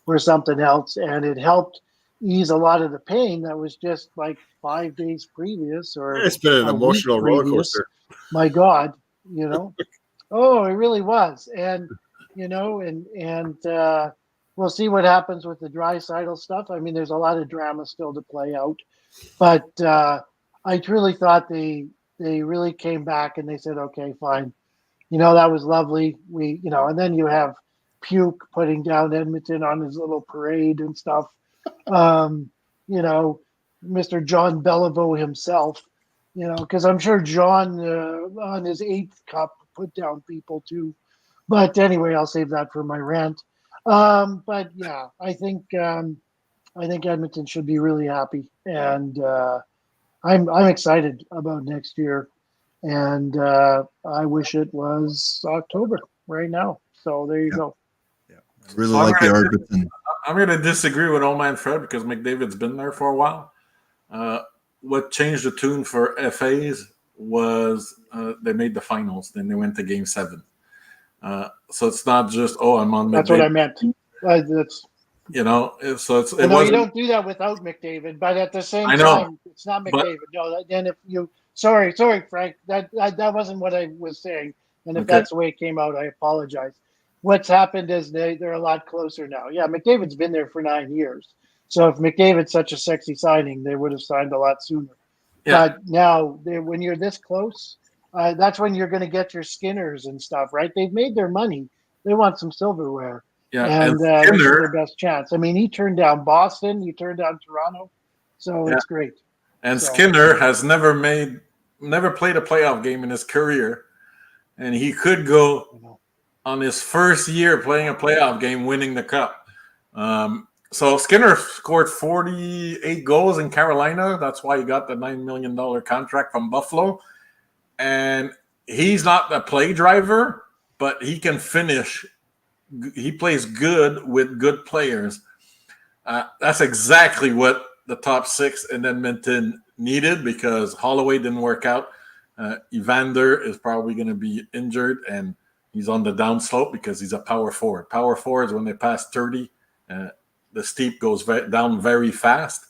were something else, and it helped ease a lot of the pain that was just like 5 days previous or It's been an a week emotional roller previous. coaster. My God, oh, it really was, and and we'll see what happens with the Draisaitl stuff. I mean, there's a lot of drama still to play out, but I truly thought they really came back and they said, okay, fine. That was lovely. And then you have Puke putting down Edmonton on his little parade and stuff. Mr. John Beliveau himself, because I'm sure John on his 8th cup put down people too. But anyway, I'll save that for my rant. But yeah, I think Edmonton should be really happy, and I'm excited about next year, and I wish it was October right now. So there you go. Yeah, I really like the Arvidsson. I'm going to disagree with Old Man Fred because McDavid's been there for a while. What changed the tune for FAs was they made the finals, then they went to Game 7. So it's not just I'm on McDavid. That's what I meant. That's so it's. You don't do that without McDavid, but at the same time, it's not McDavid. Then if you, sorry, Frank, that wasn't what I was saying, and if that's the way it came out, I apologize. What's happened is they're a lot closer now. Yeah, McDavid's been there for 9 years, so if McDavid's such a sexy signing, they would have signed a lot sooner. Yeah. But now, when you're this close, that's when you're going to get your Skinners and stuff, right? They've made their money. They want some silverware. Yeah, and this is their best chance. I mean, he turned down Boston, he turned down Toronto, so it's great. And Skinner has never played a playoff game in his career, and he could go on his first year playing a playoff game, winning the cup. So Skinner scored 48 goals in Carolina. That's why he got the $9 million contract from Buffalo. And he's not a play driver, but he can finish. He plays good with good players. That's exactly what the top 6 in Edmonton needed because Holloway didn't work out. Evander is probably going to be injured, and he's on the downslope because he's a power forward. Power forwards, when they pass 30, the steep goes down very fast.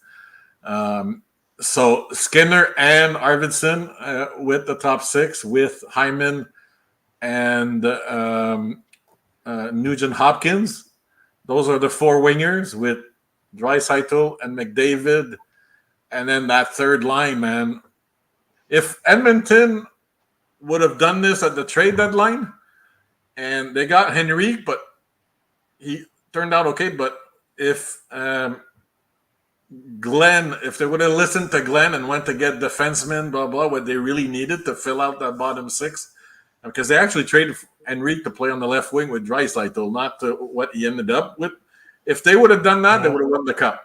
So Skinner and Arvidsson with the top 6, with Hyman and Nugent Hopkins. Those are the 4 wingers with Draisaitl and McDavid. And then that third line, man. If Edmonton would have done this at the trade deadline and they got Henrique, but he turned out okay. But if if they would have listened to Glenn and went to get defensemen, blah, blah, what they really needed to fill out that bottom 6, because they actually traded Henrique to play on the left wing with Draisaitl, not to what he ended up with. If they would have done that, they would have won the cup.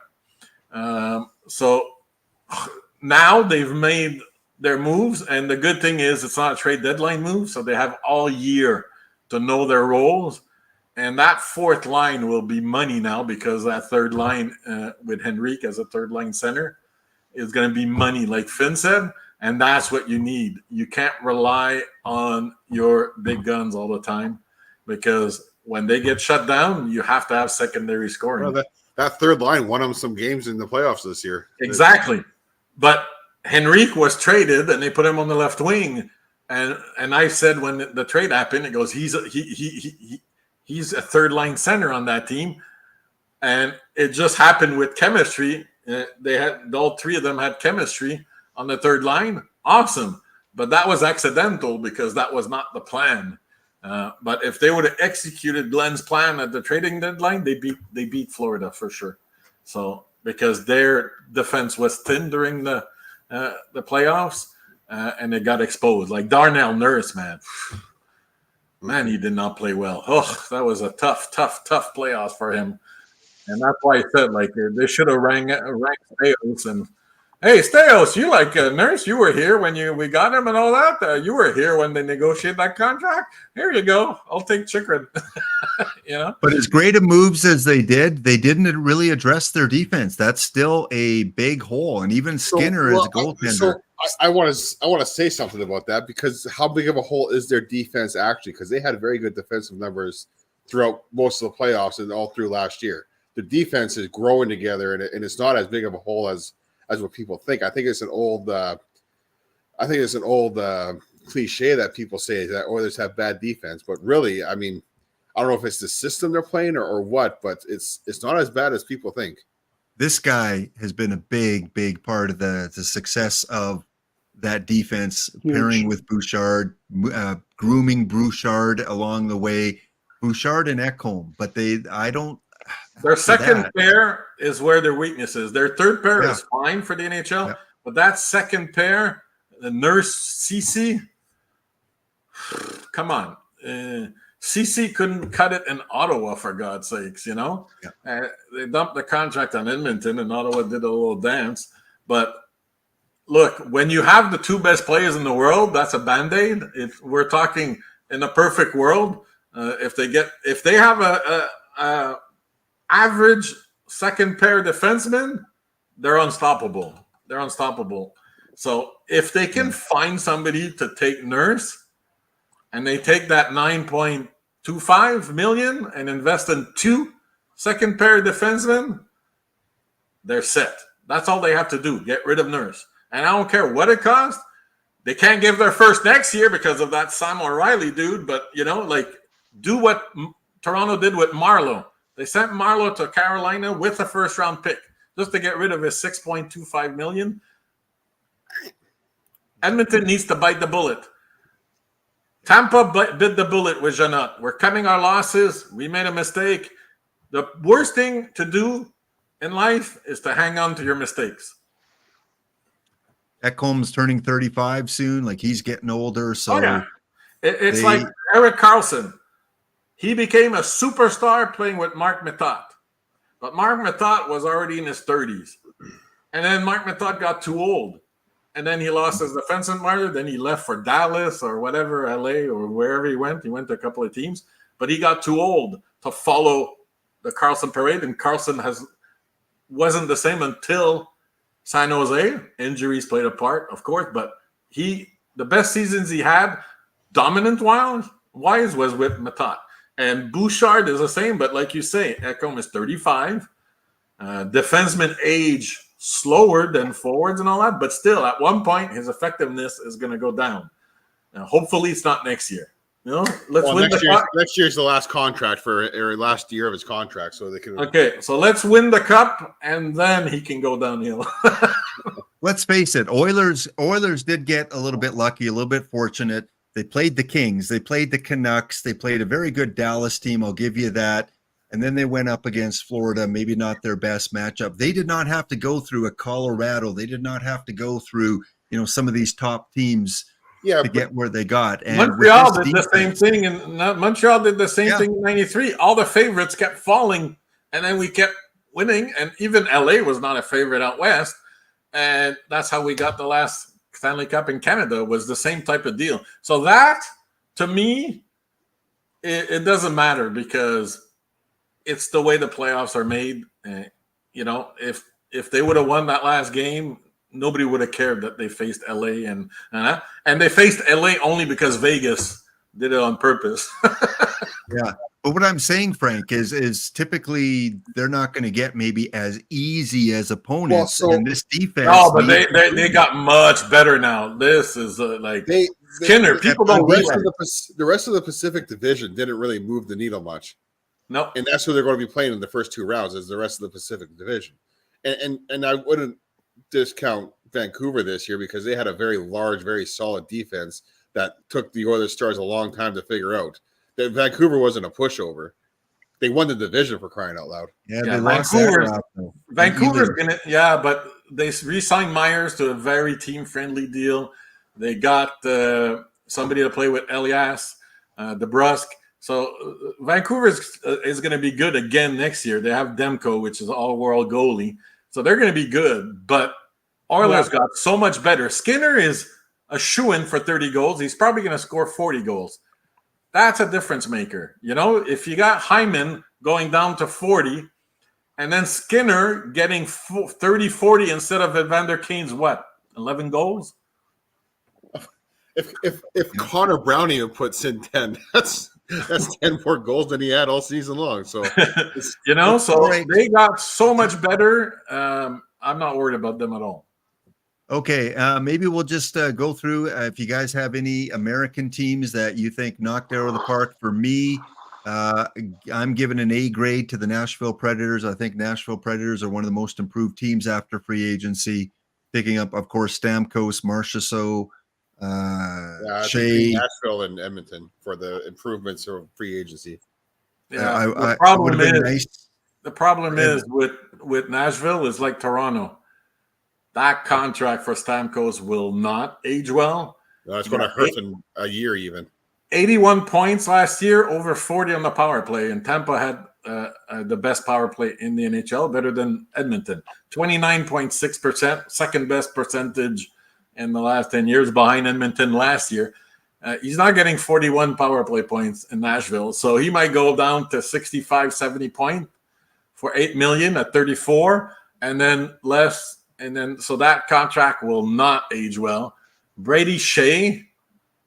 So now they've made their moves, and the good thing is it's not a trade deadline move, so they have all year to know their roles. And that fourth line will be money now because that third line with Henrique as a third-line center is going to be money, like Finn said. And that's what you need. You can't rely on your big guns all the time because when they get shut down, you have to have secondary scoring. Well, that third line won them some games in the playoffs this year. Exactly. But Henrique was traded, and they put him on the left wing. And I said when the trade happened, it goes, he's a third-line center on that team. And it just happened with chemistry. All 3 of them had chemistry on the third line. Awesome. But that was accidental because that was not the plan. But if they would have executed Glenn's plan at the trading deadline, they beat Florida for sure. So because their defense was thin during the playoffs, and it got exposed. Like Darnell Nurse, man, he did not play well. Oh, that was a tough playoffs for him. And that's why I said, like, they should have ranked Staios. And, hey, Staios, you like Nurse? You were here when we got him and all that. You were here when they negotiated that contract. Here you go. I'll take Chikrin. But as great a moves as they did, they didn't really address their defense. That's still a big hole. And even Skinner is a goaltender. So I want to say something about that, because how big of a hole is their defense actually? Because they had very good defensive numbers throughout most of the playoffs and all through last year. The defense is growing together, and it's not as big of a hole as what people think. I think it's an old cliche that people say that Oilers have bad defense, but really, I mean, I don't know if it's the system they're playing or what, but it's not as bad as people think. This guy has been a big part of the success of that defense, pairing with Bouchard, grooming Bouchard along the way. Bouchard and Ekholm, but their second pair is where their weakness is. Their third pair is fine for the NHL, but that second pair, the Nurse CC, come on. CC couldn't cut it in Ottawa, for God's sakes, you know? Yeah. They dumped the contract on Edmonton, and Ottawa did a little dance. But look, when you have the two best players in the world, that's a Band-Aid. If we're talking in a perfect world, if they have a average second pair defenseman, they're unstoppable. So if they can find somebody to take Nurse, and they take that $9.25 million and invest in 2 second pair defensemen, they're set. That's all they have to do. Get rid of Nurse. And I don't care what it costs. They can't give their first next year because of that Sam O'Reilly dude, but, do what Toronto did with Marleau. They sent Marleau to Carolina with a first-round pick just to get rid of his $6.25 million. Edmonton needs to bite the bullet. Tampa bit the bullet with Janot. We're cutting our losses. We made a mistake. The worst thing to do in life is to hang on to your mistakes. Ekholm's turning 35 soon. Like, he's getting older. So it's like Erik Karlsson. He became a superstar playing with Marc Methot. But Marc Methot was already in his 30s. And then Marc Methot got too old. And then he lost his defensive partner. Then he left for Dallas or whatever, LA or wherever he went. He went to a couple of teams. But he got too old to follow the Karlsson parade. And Karlsson wasn't the same until San Jose. Injuries played a part, of course. But the best seasons he had, dominant-wise, was with Methot. And Bouchard is the same. But like you say, Ekholm is 35. Defensemen age slower than forwards and all that, but still, at one point, his effectiveness is going to go down. Now, hopefully, it's not next year. Let's win the cup. Next year's the last contract or last year of his contract, so they can. Okay, so let's win the cup, and then he can go downhill. Let's face it, Oilers did get a little bit lucky, a little bit fortunate. They played the Kings, they played the Canucks, they played a very good Dallas team. I'll give you that. And then they went up against Florida, maybe not their best matchup. They did not have to go through a Colorado. They did not have to go through, some of these top teams to get where they got. And Montreal did the same thing. And Montreal did the same thing in 93. All the favorites kept falling, and then we kept winning. And even LA was not a favorite out west. And that's how we got the last Stanley Cup in Canada, was the same type of deal. So that, to me, it doesn't matter, because it's the way the playoffs are made. If they would have won that last game, nobody would have cared that they faced LA and they faced LA only because Vegas did it on purpose. Yeah. But what I'm saying, Frank, is typically they're not going to get maybe as easy as opponents in this defense. No, but they got much better now. This is Skinner. People don't realize the rest of the Pacific Division didn't really move the needle much. No, and that's who they're going to be playing in the first 2 rounds, is the rest of the Pacific Division. And I wouldn't discount Vancouver this year, because they had a very large, very solid defense that took the Oilers Stars a long time to figure out. That Vancouver wasn't a pushover. They won the division, for crying out loud. Yeah, they lost that. Vancouver's in it. Yeah, but they re-signed Myers to a very team-friendly deal. They got somebody to play with Elias, DeBrusque. So Vancouver is going to be good again next year. They have Demko, which is all-world goalie. So they're going to be good. But Oilers got so much better. Skinner is a shoo-in for 30 goals. He's probably going to score 40 goals. That's a difference maker. If you got Hyman going down to 40, and then Skinner getting 30, 40 instead of Evander Kane's 11 goals? If Connor Brown even puts in 10, that's 10 more goals than he had all season long. So so they got so much better. I'm not worried about them at all. Okay, maybe we'll just go through if you guys have any American teams that you think knocked out of the park. For me, I'm giving an A grade to the Nashville Predators. I think Nashville Predators are one of the most improved teams after free agency, picking up, of course, Stamkos, Marchessault, Shea. Nashville and Edmonton for the improvements of free agency. Yeah, the problem is with Nashville is like Toronto. That contract for Stamkos will not age well. No, it's going to hurt in a year even. 81 points last year, over 40 on the power play, and Tampa had the best power play in the NHL, better than Edmonton. 29.6%, second best percentage in the last 10 years, behind Edmonton last year. He's not getting 41 power play points in Nashville, so he might go down to 65, 70 points for $8 million at 34, and then less. And then, so that contract will not age well. Brady Shea,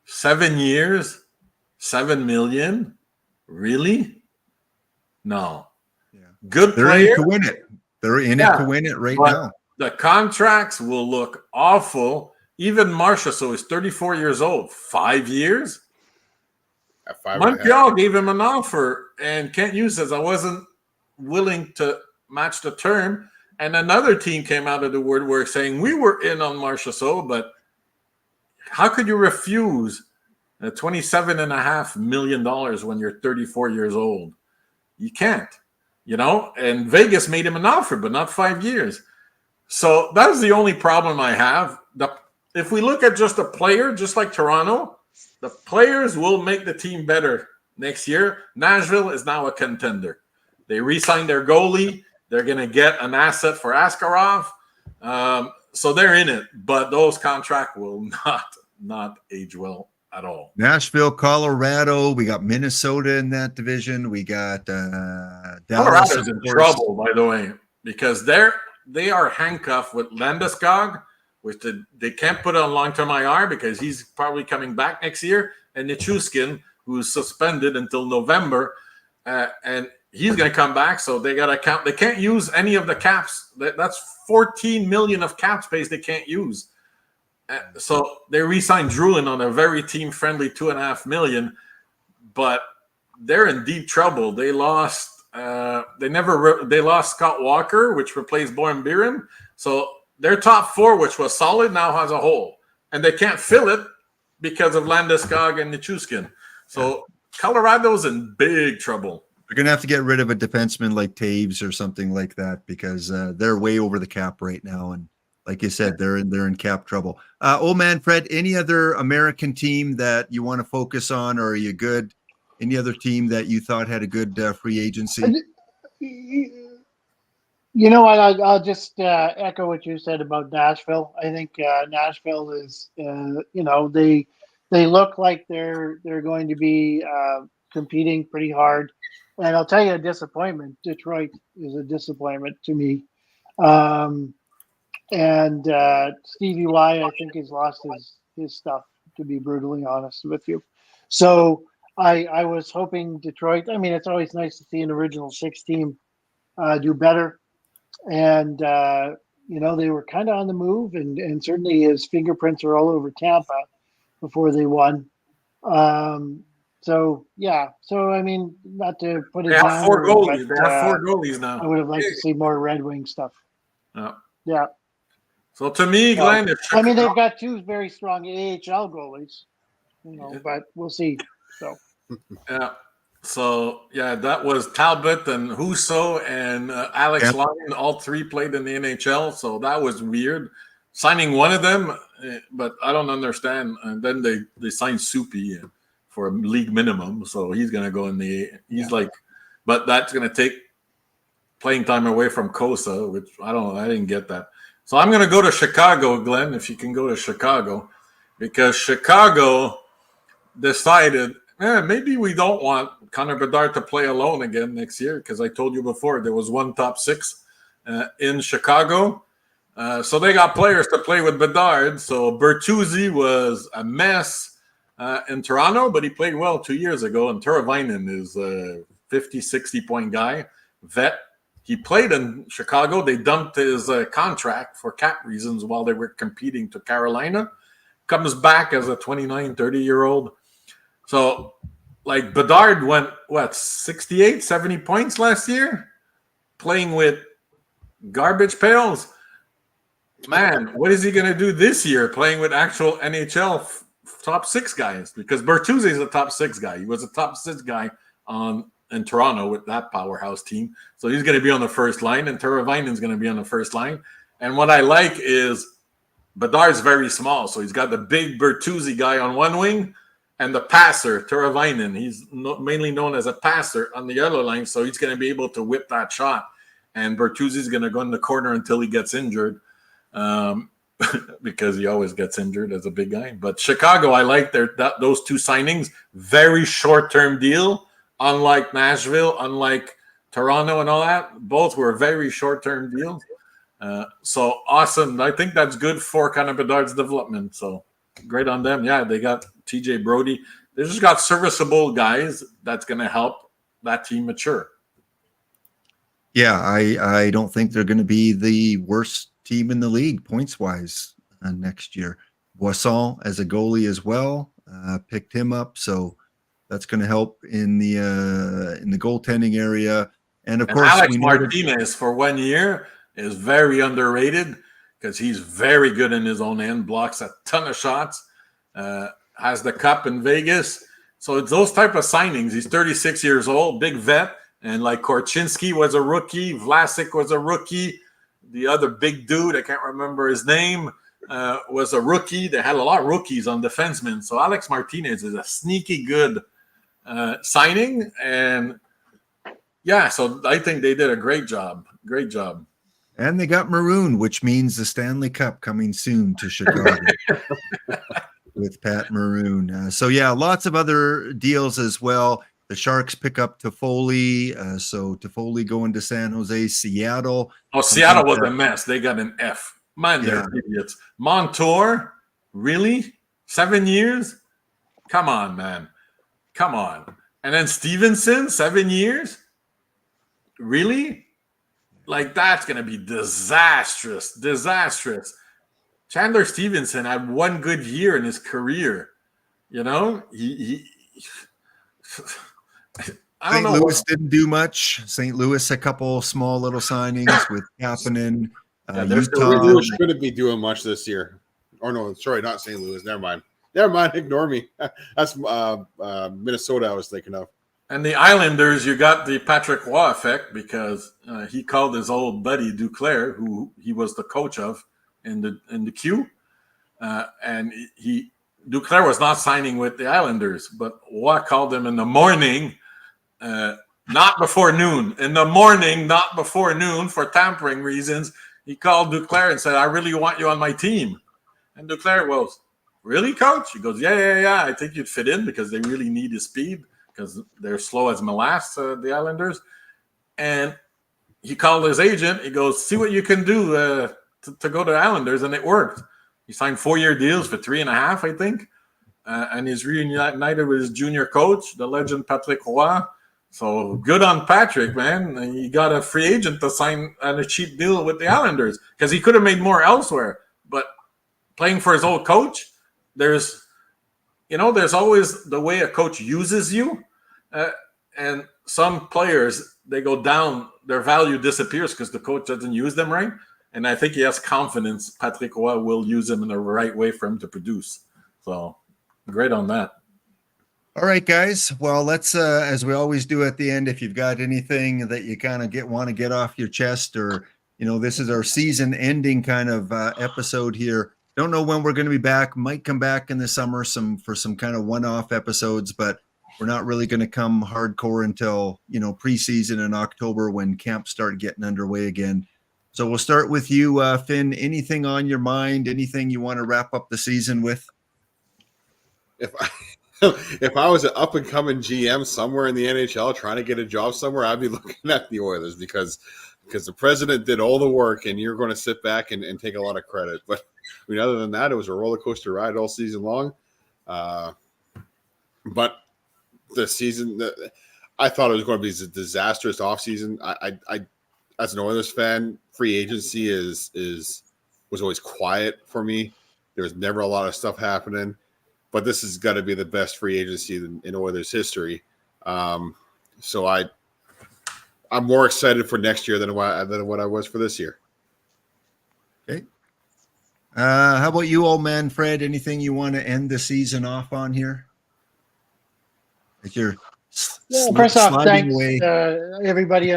7 years, $7 million. Really? No. Yeah. Good They're player. in to win it. They're in it to win it right now. The contracts will look awful. Even Marchessault is 34 years old. 5 years? Montreal gave him an offer, and Kent Hughes says, I wasn't willing to match the term. And another team came out of the woodwork saying, we were in on Marchessault, but how could you refuse $27.5 million when you're 34 years old? You can't, and Vegas made him an offer, but not 5 years. So that's the only problem I have. If we look at just a player, just like Toronto, the players will make the team better next year. Nashville is now a contender. They re-signed their goalie. They're going to get an asset for Askarov. So they're in it, but those contracts will not age well at all. Nashville, Colorado. We got Minnesota in that division. We got Dallas. Colorado's in trouble, by the way, because they are handcuffed with Landeskog, which they can't put on long-term IR because he's probably coming back next year, and Nichushkin, who's suspended until November, and he's going to come back, so they got to count. They can't use any of the caps. That's $14 million of cap space they can't use. So they re-signed Druin on a very team-friendly $2.5 million, but they're in deep trouble. They lost. They lost Scott Walker, which replaced Boyan Biren. So their top four, which was solid, now has a hole, and they can't fill it because of Landeskog and Nichushkin. So Colorado's in big trouble. They're going to have to get rid of a defenseman like Taves or something like that because they're way over the cap right now. And like you said, they're in cap trouble. Old man Fred, any other American team that you want to focus on, or are you good? Any other team that you thought had a good free agency? You know what? I'll just echo what you said about Nashville. I think Nashville is, they look like they're going to be competing pretty hard. And I'll tell you a disappointment. Detroit is a disappointment to me. And Stevie Y, I think, has lost his stuff, to be brutally honest with you. So I was hoping Detroit, it's always nice to see an original six team do better. And, they were kind of on the move, and certainly his fingerprints are all over Tampa before they won. So not to put it down. They have four goalies now. I would have liked to see more Red Wing stuff. Yeah. So to me, Glenn, they've got two very strong AHL goalies, but we'll see. So. Yeah. So, that was Talbot and Husso and Alex Lyon. All three played in the NHL, so that was weird. Signing one of them, but I don't understand. And then they signed Soupy for a league minimum, so he's going to go in but that's going to take playing time away from Kosa, which I didn't get that. So I'm going to go to Chicago, Glenn, if you can go to Chicago, because Chicago decided, maybe we don't want Connor Bedard to play alone again next year, because I told you before there was one top six in Chicago. So they got players to play with Bedard. So Bertuzzi was a mess in Toronto, but he played well 2 years ago. And Teravainen is a 50, 60-point guy, vet. He played in Chicago. They dumped his contract for cap reasons while they were competing to Carolina. Comes back as a 29, 30-year-old. So, like, Bedard went, 68, 70 points last year? Playing with garbage pails? Man, what is he going to do this year playing with actual NHL top 6 guys? Because Bertuzzi is a top 6 guy. He was a top 6 guy in Toronto with that powerhouse team. So he's going to be on the first line, and Teravainen is going to be on the first line. And what I like is Bedard's very small, so he's got the big Bertuzzi guy on one wing and the passer, Teravainen. He's mainly known as a passer on the other line, so he's going to be able to whip that shot. And Bertuzzi's going to go in the corner until he gets injured. Because he always gets injured as a big guy. But Chicago, I like those 2 signings. Very short-term deal, unlike Nashville, unlike Toronto and all that. Both were very short-term deals. So awesome. I think that's good for kind of Bedard's development. So great on them. Yeah, they got TJ Brody. They just got serviceable guys that's going to help that team mature. Yeah, I don't think they're going to be the worst team in the league points wise next year. Boisson as a goalie as well, picked him up, so that's going to help in the goaltending area. And of course, Alex Martinez for 1 year is very underrated because he's very good in his own end, blocks a ton of shots, has the cup in Vegas. So it's those type of signings. He's 36 years old, big vet, and like Korchinski was a rookie, Vlasic was a rookie. The other big dude, I can't remember his name, was a rookie. They had a lot of rookies on defensemen. So Alex Martinez is a sneaky good signing. And, yeah, so I think they did a great job. Great job. And they got Maroon, which means the Stanley Cup coming soon to Chicago with Pat Maroon. So, yeah, lots of other deals as well. The Sharks pick up Toffoli. So Toffoli going to San Jose, Seattle. Oh, Seattle was a mess. They got an F. Man, they're idiots. Montour, really? 7 years? Come on, man. Come on. And then Stevenson, 7 years? Really? Like, that's going to be disastrous. Disastrous. Chandler Stevenson had 1 good year in his career. You know? I don't know. St. Louis didn't do much. St. Louis, a couple small little signings with Kapanen. Utah. St. Louis shouldn't be doing much this year. Or no, sorry, not St. Louis. Never mind. Ignore me. That's Minnesota I was thinking of. And the Islanders, you got the Patrick Roy effect because he called his old buddy Duclair, who he was the coach of in the Q, and Duclair was not signing with the Islanders, but Roy called him in the morning, not before noon. In the morning, not before noon, for tampering reasons, he called Duclair and said, "I really want you on my team." And Duclair goes, "Really, coach?" He goes, Yeah. I think you'd fit in because they really need his speed because they're slow as molasses, the Islanders." And he called his agent. He goes, "See what you can do to go to Islanders," and it worked. He signed 4-year deals for 3.5, I think, and he's reunited with his junior coach, the legend Patrick Roy. So good on Patrick, man. He got a free agent to sign on a cheap deal with the Islanders because he could have made more elsewhere. But playing for his old coach, there's always the way a coach uses you, and some players, they go down, their value disappears because the coach doesn't use them right. And I think he has confidence Patrick Roy will use him in the right way for him to produce. So great on that. All right, guys. Well, let's, as we always do at the end, if you've got anything that you kind of want to get off your chest, or, this is our season ending kind of episode here. Don't know when we're going to be back. Might come back in the summer for some kind of one-off episodes, but we're not really going to come hardcore until, preseason in October when camps start getting underway again. So we'll start with you, Finn. Anything on your mind? Anything you want to wrap up the season with? If I was an up-and-coming GM somewhere in the NHL trying to get a job somewhere, I'd be looking at the Oilers because because the president did all the work, and you're going to sit back and take a lot of credit. But I mean, other than that, it was a roller coaster ride all season long. But the season, I thought it was going to be a disastrous offseason. I as an Oilers fan, free agency was always quiet for me. There was never a lot of stuff happening, but this has got to be the best free agency in Oilers history. So I'm more excited for next year than what I was for this year. Okay. How about you, old man Fred? Anything you want to end the season off on here? Like you're first off, sliding thanks away. everybody.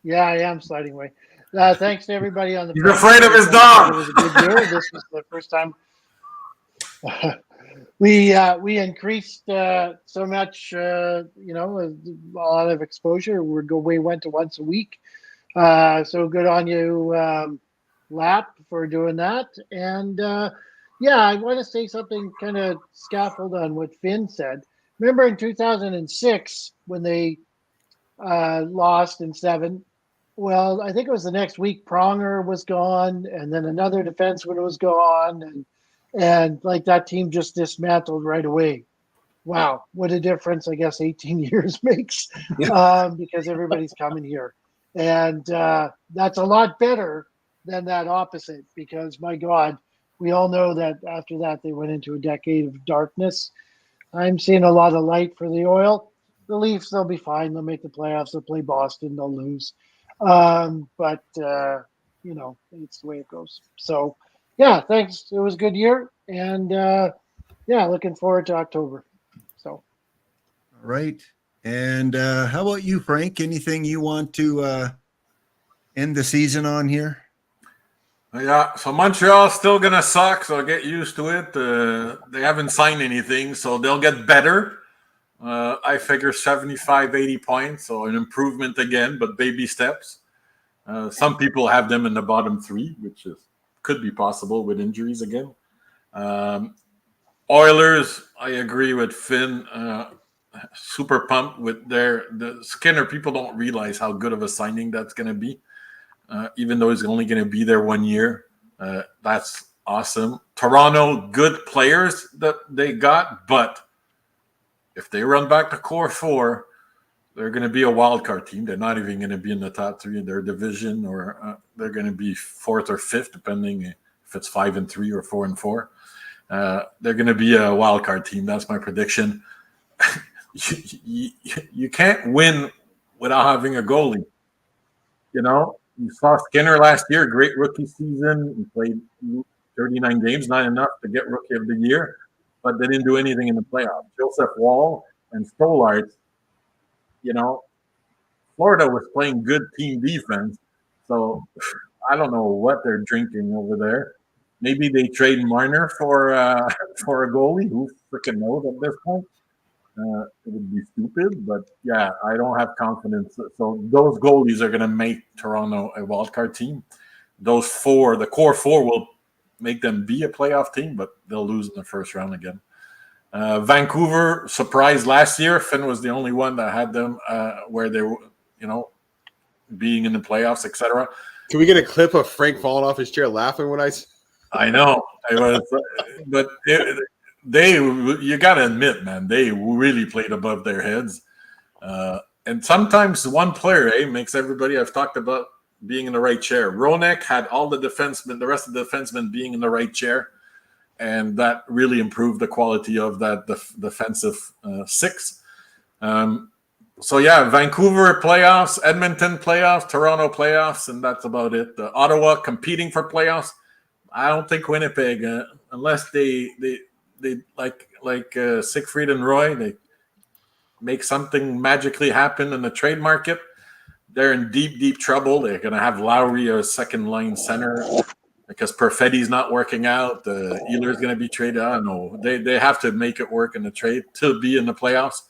Yeah, I am sliding away. Thanks to everybody on the. He's afraid of his dog. It was a good year. This was the first time we increased so much. A lot of exposure. We went to once a week. So good on you, Lap, for doing that. And I want to say something kind of scaffold on what Finn said. Remember in 2006 when they lost in 7? Well, I think it was the next week Pronger was gone, and then another defenseman was gone, and like that team just dismantled right away. Wow, what a difference I guess 18 years makes because everybody's coming here. And that's a lot better than that opposite because, my God, we all know that after that they went into a decade of darkness. I'm seeing a lot of light for the Oil. The Leafs, they'll be fine. They'll make the playoffs. They'll play Boston. They'll lose. But it's the way it goes. So, thanks. It was a good year. And, looking forward to October. So. All right. And how about you, Frank? Anything you want to end the season on here? Yeah, so Montreal's still going to suck, so get used to it. They haven't signed anything, so they'll get better. I figure 75, 80 points, so an improvement again, but baby steps. Some people have them in the bottom 3, which could be possible with injuries again. Oilers, I agree with Finn. Super pumped with the Skinner. People don't realize how good of a signing that's going to be. Even though he's only going to be there 1 year. That's awesome. Toronto, good players that they got, but if they run back to core 4, they're going to be a wild card team. They're not even going to be in the top 3 in their division, or they're going to be 4th or 5th, depending if it's 5-3 or 4-4. They're going to be a wild card team. That's my prediction. You can't win without having a goalie. You saw Skinner last year, great rookie season. He played 39 games, not enough to get Rookie of the Year, but they didn't do anything in the playoffs. Joseph Wall and Stolarz, Florida was playing good team defense, so I don't know what they're drinking over there. Maybe they trade Marner for a goalie. Who freaking knows at this point? It would be stupid, but I don't have confidence. So those goalies are going to make Toronto a wildcard team. Those 4, the core 4, will make them be a playoff team, but they'll lose in the first round again. Vancouver surprised last year. Finn was the only one that had them where they were, being in the playoffs, etc. Can we get a clip of Frank falling off his chair laughing when I know, but you got to admit, man, they really played above their heads. And sometimes one player makes everybody. I've talked about being in the right chair. Ronek had all the rest of the defensemen being in the right chair, and that really improved the quality of that defensive 6. Vancouver playoffs, Edmonton playoffs, Toronto playoffs, and that's about it. Ottawa competing for playoffs. I don't think Winnipeg, unless they like Siegfried and Roy, they make something magically happen in the trade market. They're in deep, deep trouble. They're going to have Lowry as second-line center because Perfetti's not working out. Ehlers going to be traded. I don't know. They have to make it work in the trade to be in the playoffs.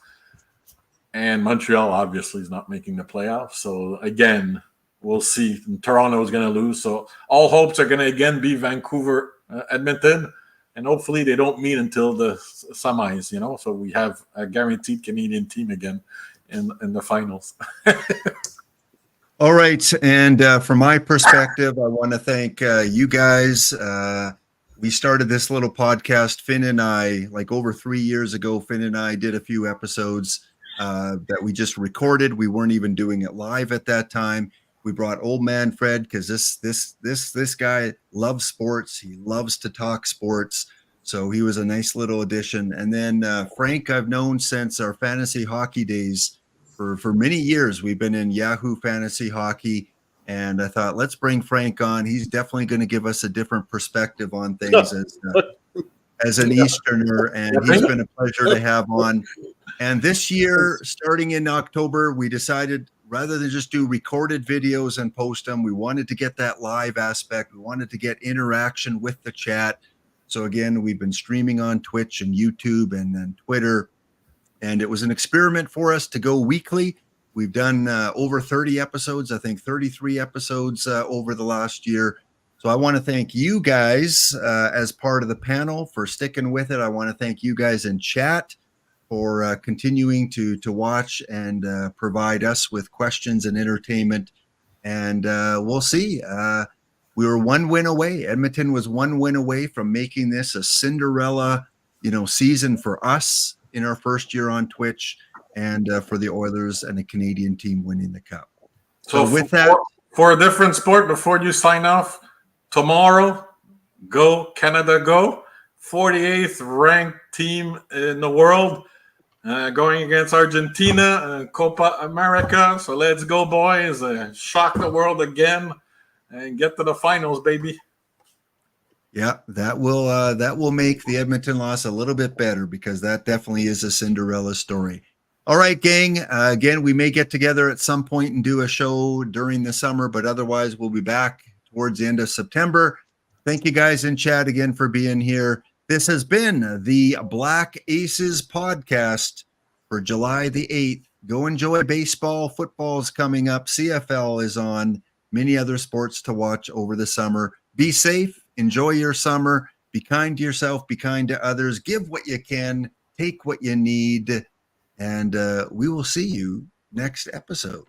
And Montreal obviously is not making the playoffs. So, again, we'll see. And Toronto is going to lose. So all hopes are going to, again, be Vancouver, Edmonton. And hopefully they don't meet until the semis, so we have a guaranteed Canadian team again in the finals. All right. And from my perspective, I want to thank you guys. We started this little podcast, Finn and I, like over 3 years ago. Finn and I did a few episodes that we just recorded. We weren't even doing it live at that time. We brought old man Fred because this guy loves sports. He loves to talk sports. So he was a nice little addition. And then Frank, I've known since our fantasy hockey days. For many years, we've been in Yahoo Fantasy Hockey, and I thought, let's bring Frank on. He's definitely going to give us a different perspective on things as an Easterner, and he's been a pleasure to have on. And this year, starting in October, we decided rather than just do recorded videos and post them, we wanted to get that live aspect. We wanted to get interaction with the chat. So again, we've been streaming on Twitch and YouTube and then Twitter. And it was an experiment for us to go weekly. We've done over 30 episodes, I think 33 episodes over the last year. So I want to thank you guys as part of the panel for sticking with it. I want to thank you guys in chat for continuing to watch and provide us with questions and entertainment. And we'll see. We were 1 win away. Edmonton was 1 win away from making this a Cinderella, season for us in our first year on Twitch, and for the Oilers and the Canadian team winning the Cup. So with that, for a different sport, before you sign off, tomorrow, go Canada, go 48th ranked team in the world, going against Argentina, Copa America. So let's go, boys! Shock the world again and get to the finals, baby. Yeah, that will make the Edmonton loss a little bit better, because that definitely is a Cinderella story. All right, gang. Again, we may get together at some point and do a show during the summer, but otherwise we'll be back towards the end of September. Thank you guys in chat again for being here. This has been the Black Aces Podcast for July the 8th. Go enjoy baseball. Football's coming up. CFL is on. Many other sports to watch over the summer. Be safe. Enjoy your summer. Be kind to yourself. Be kind to others. Give what you can. Take what you need. And we will see you next episode.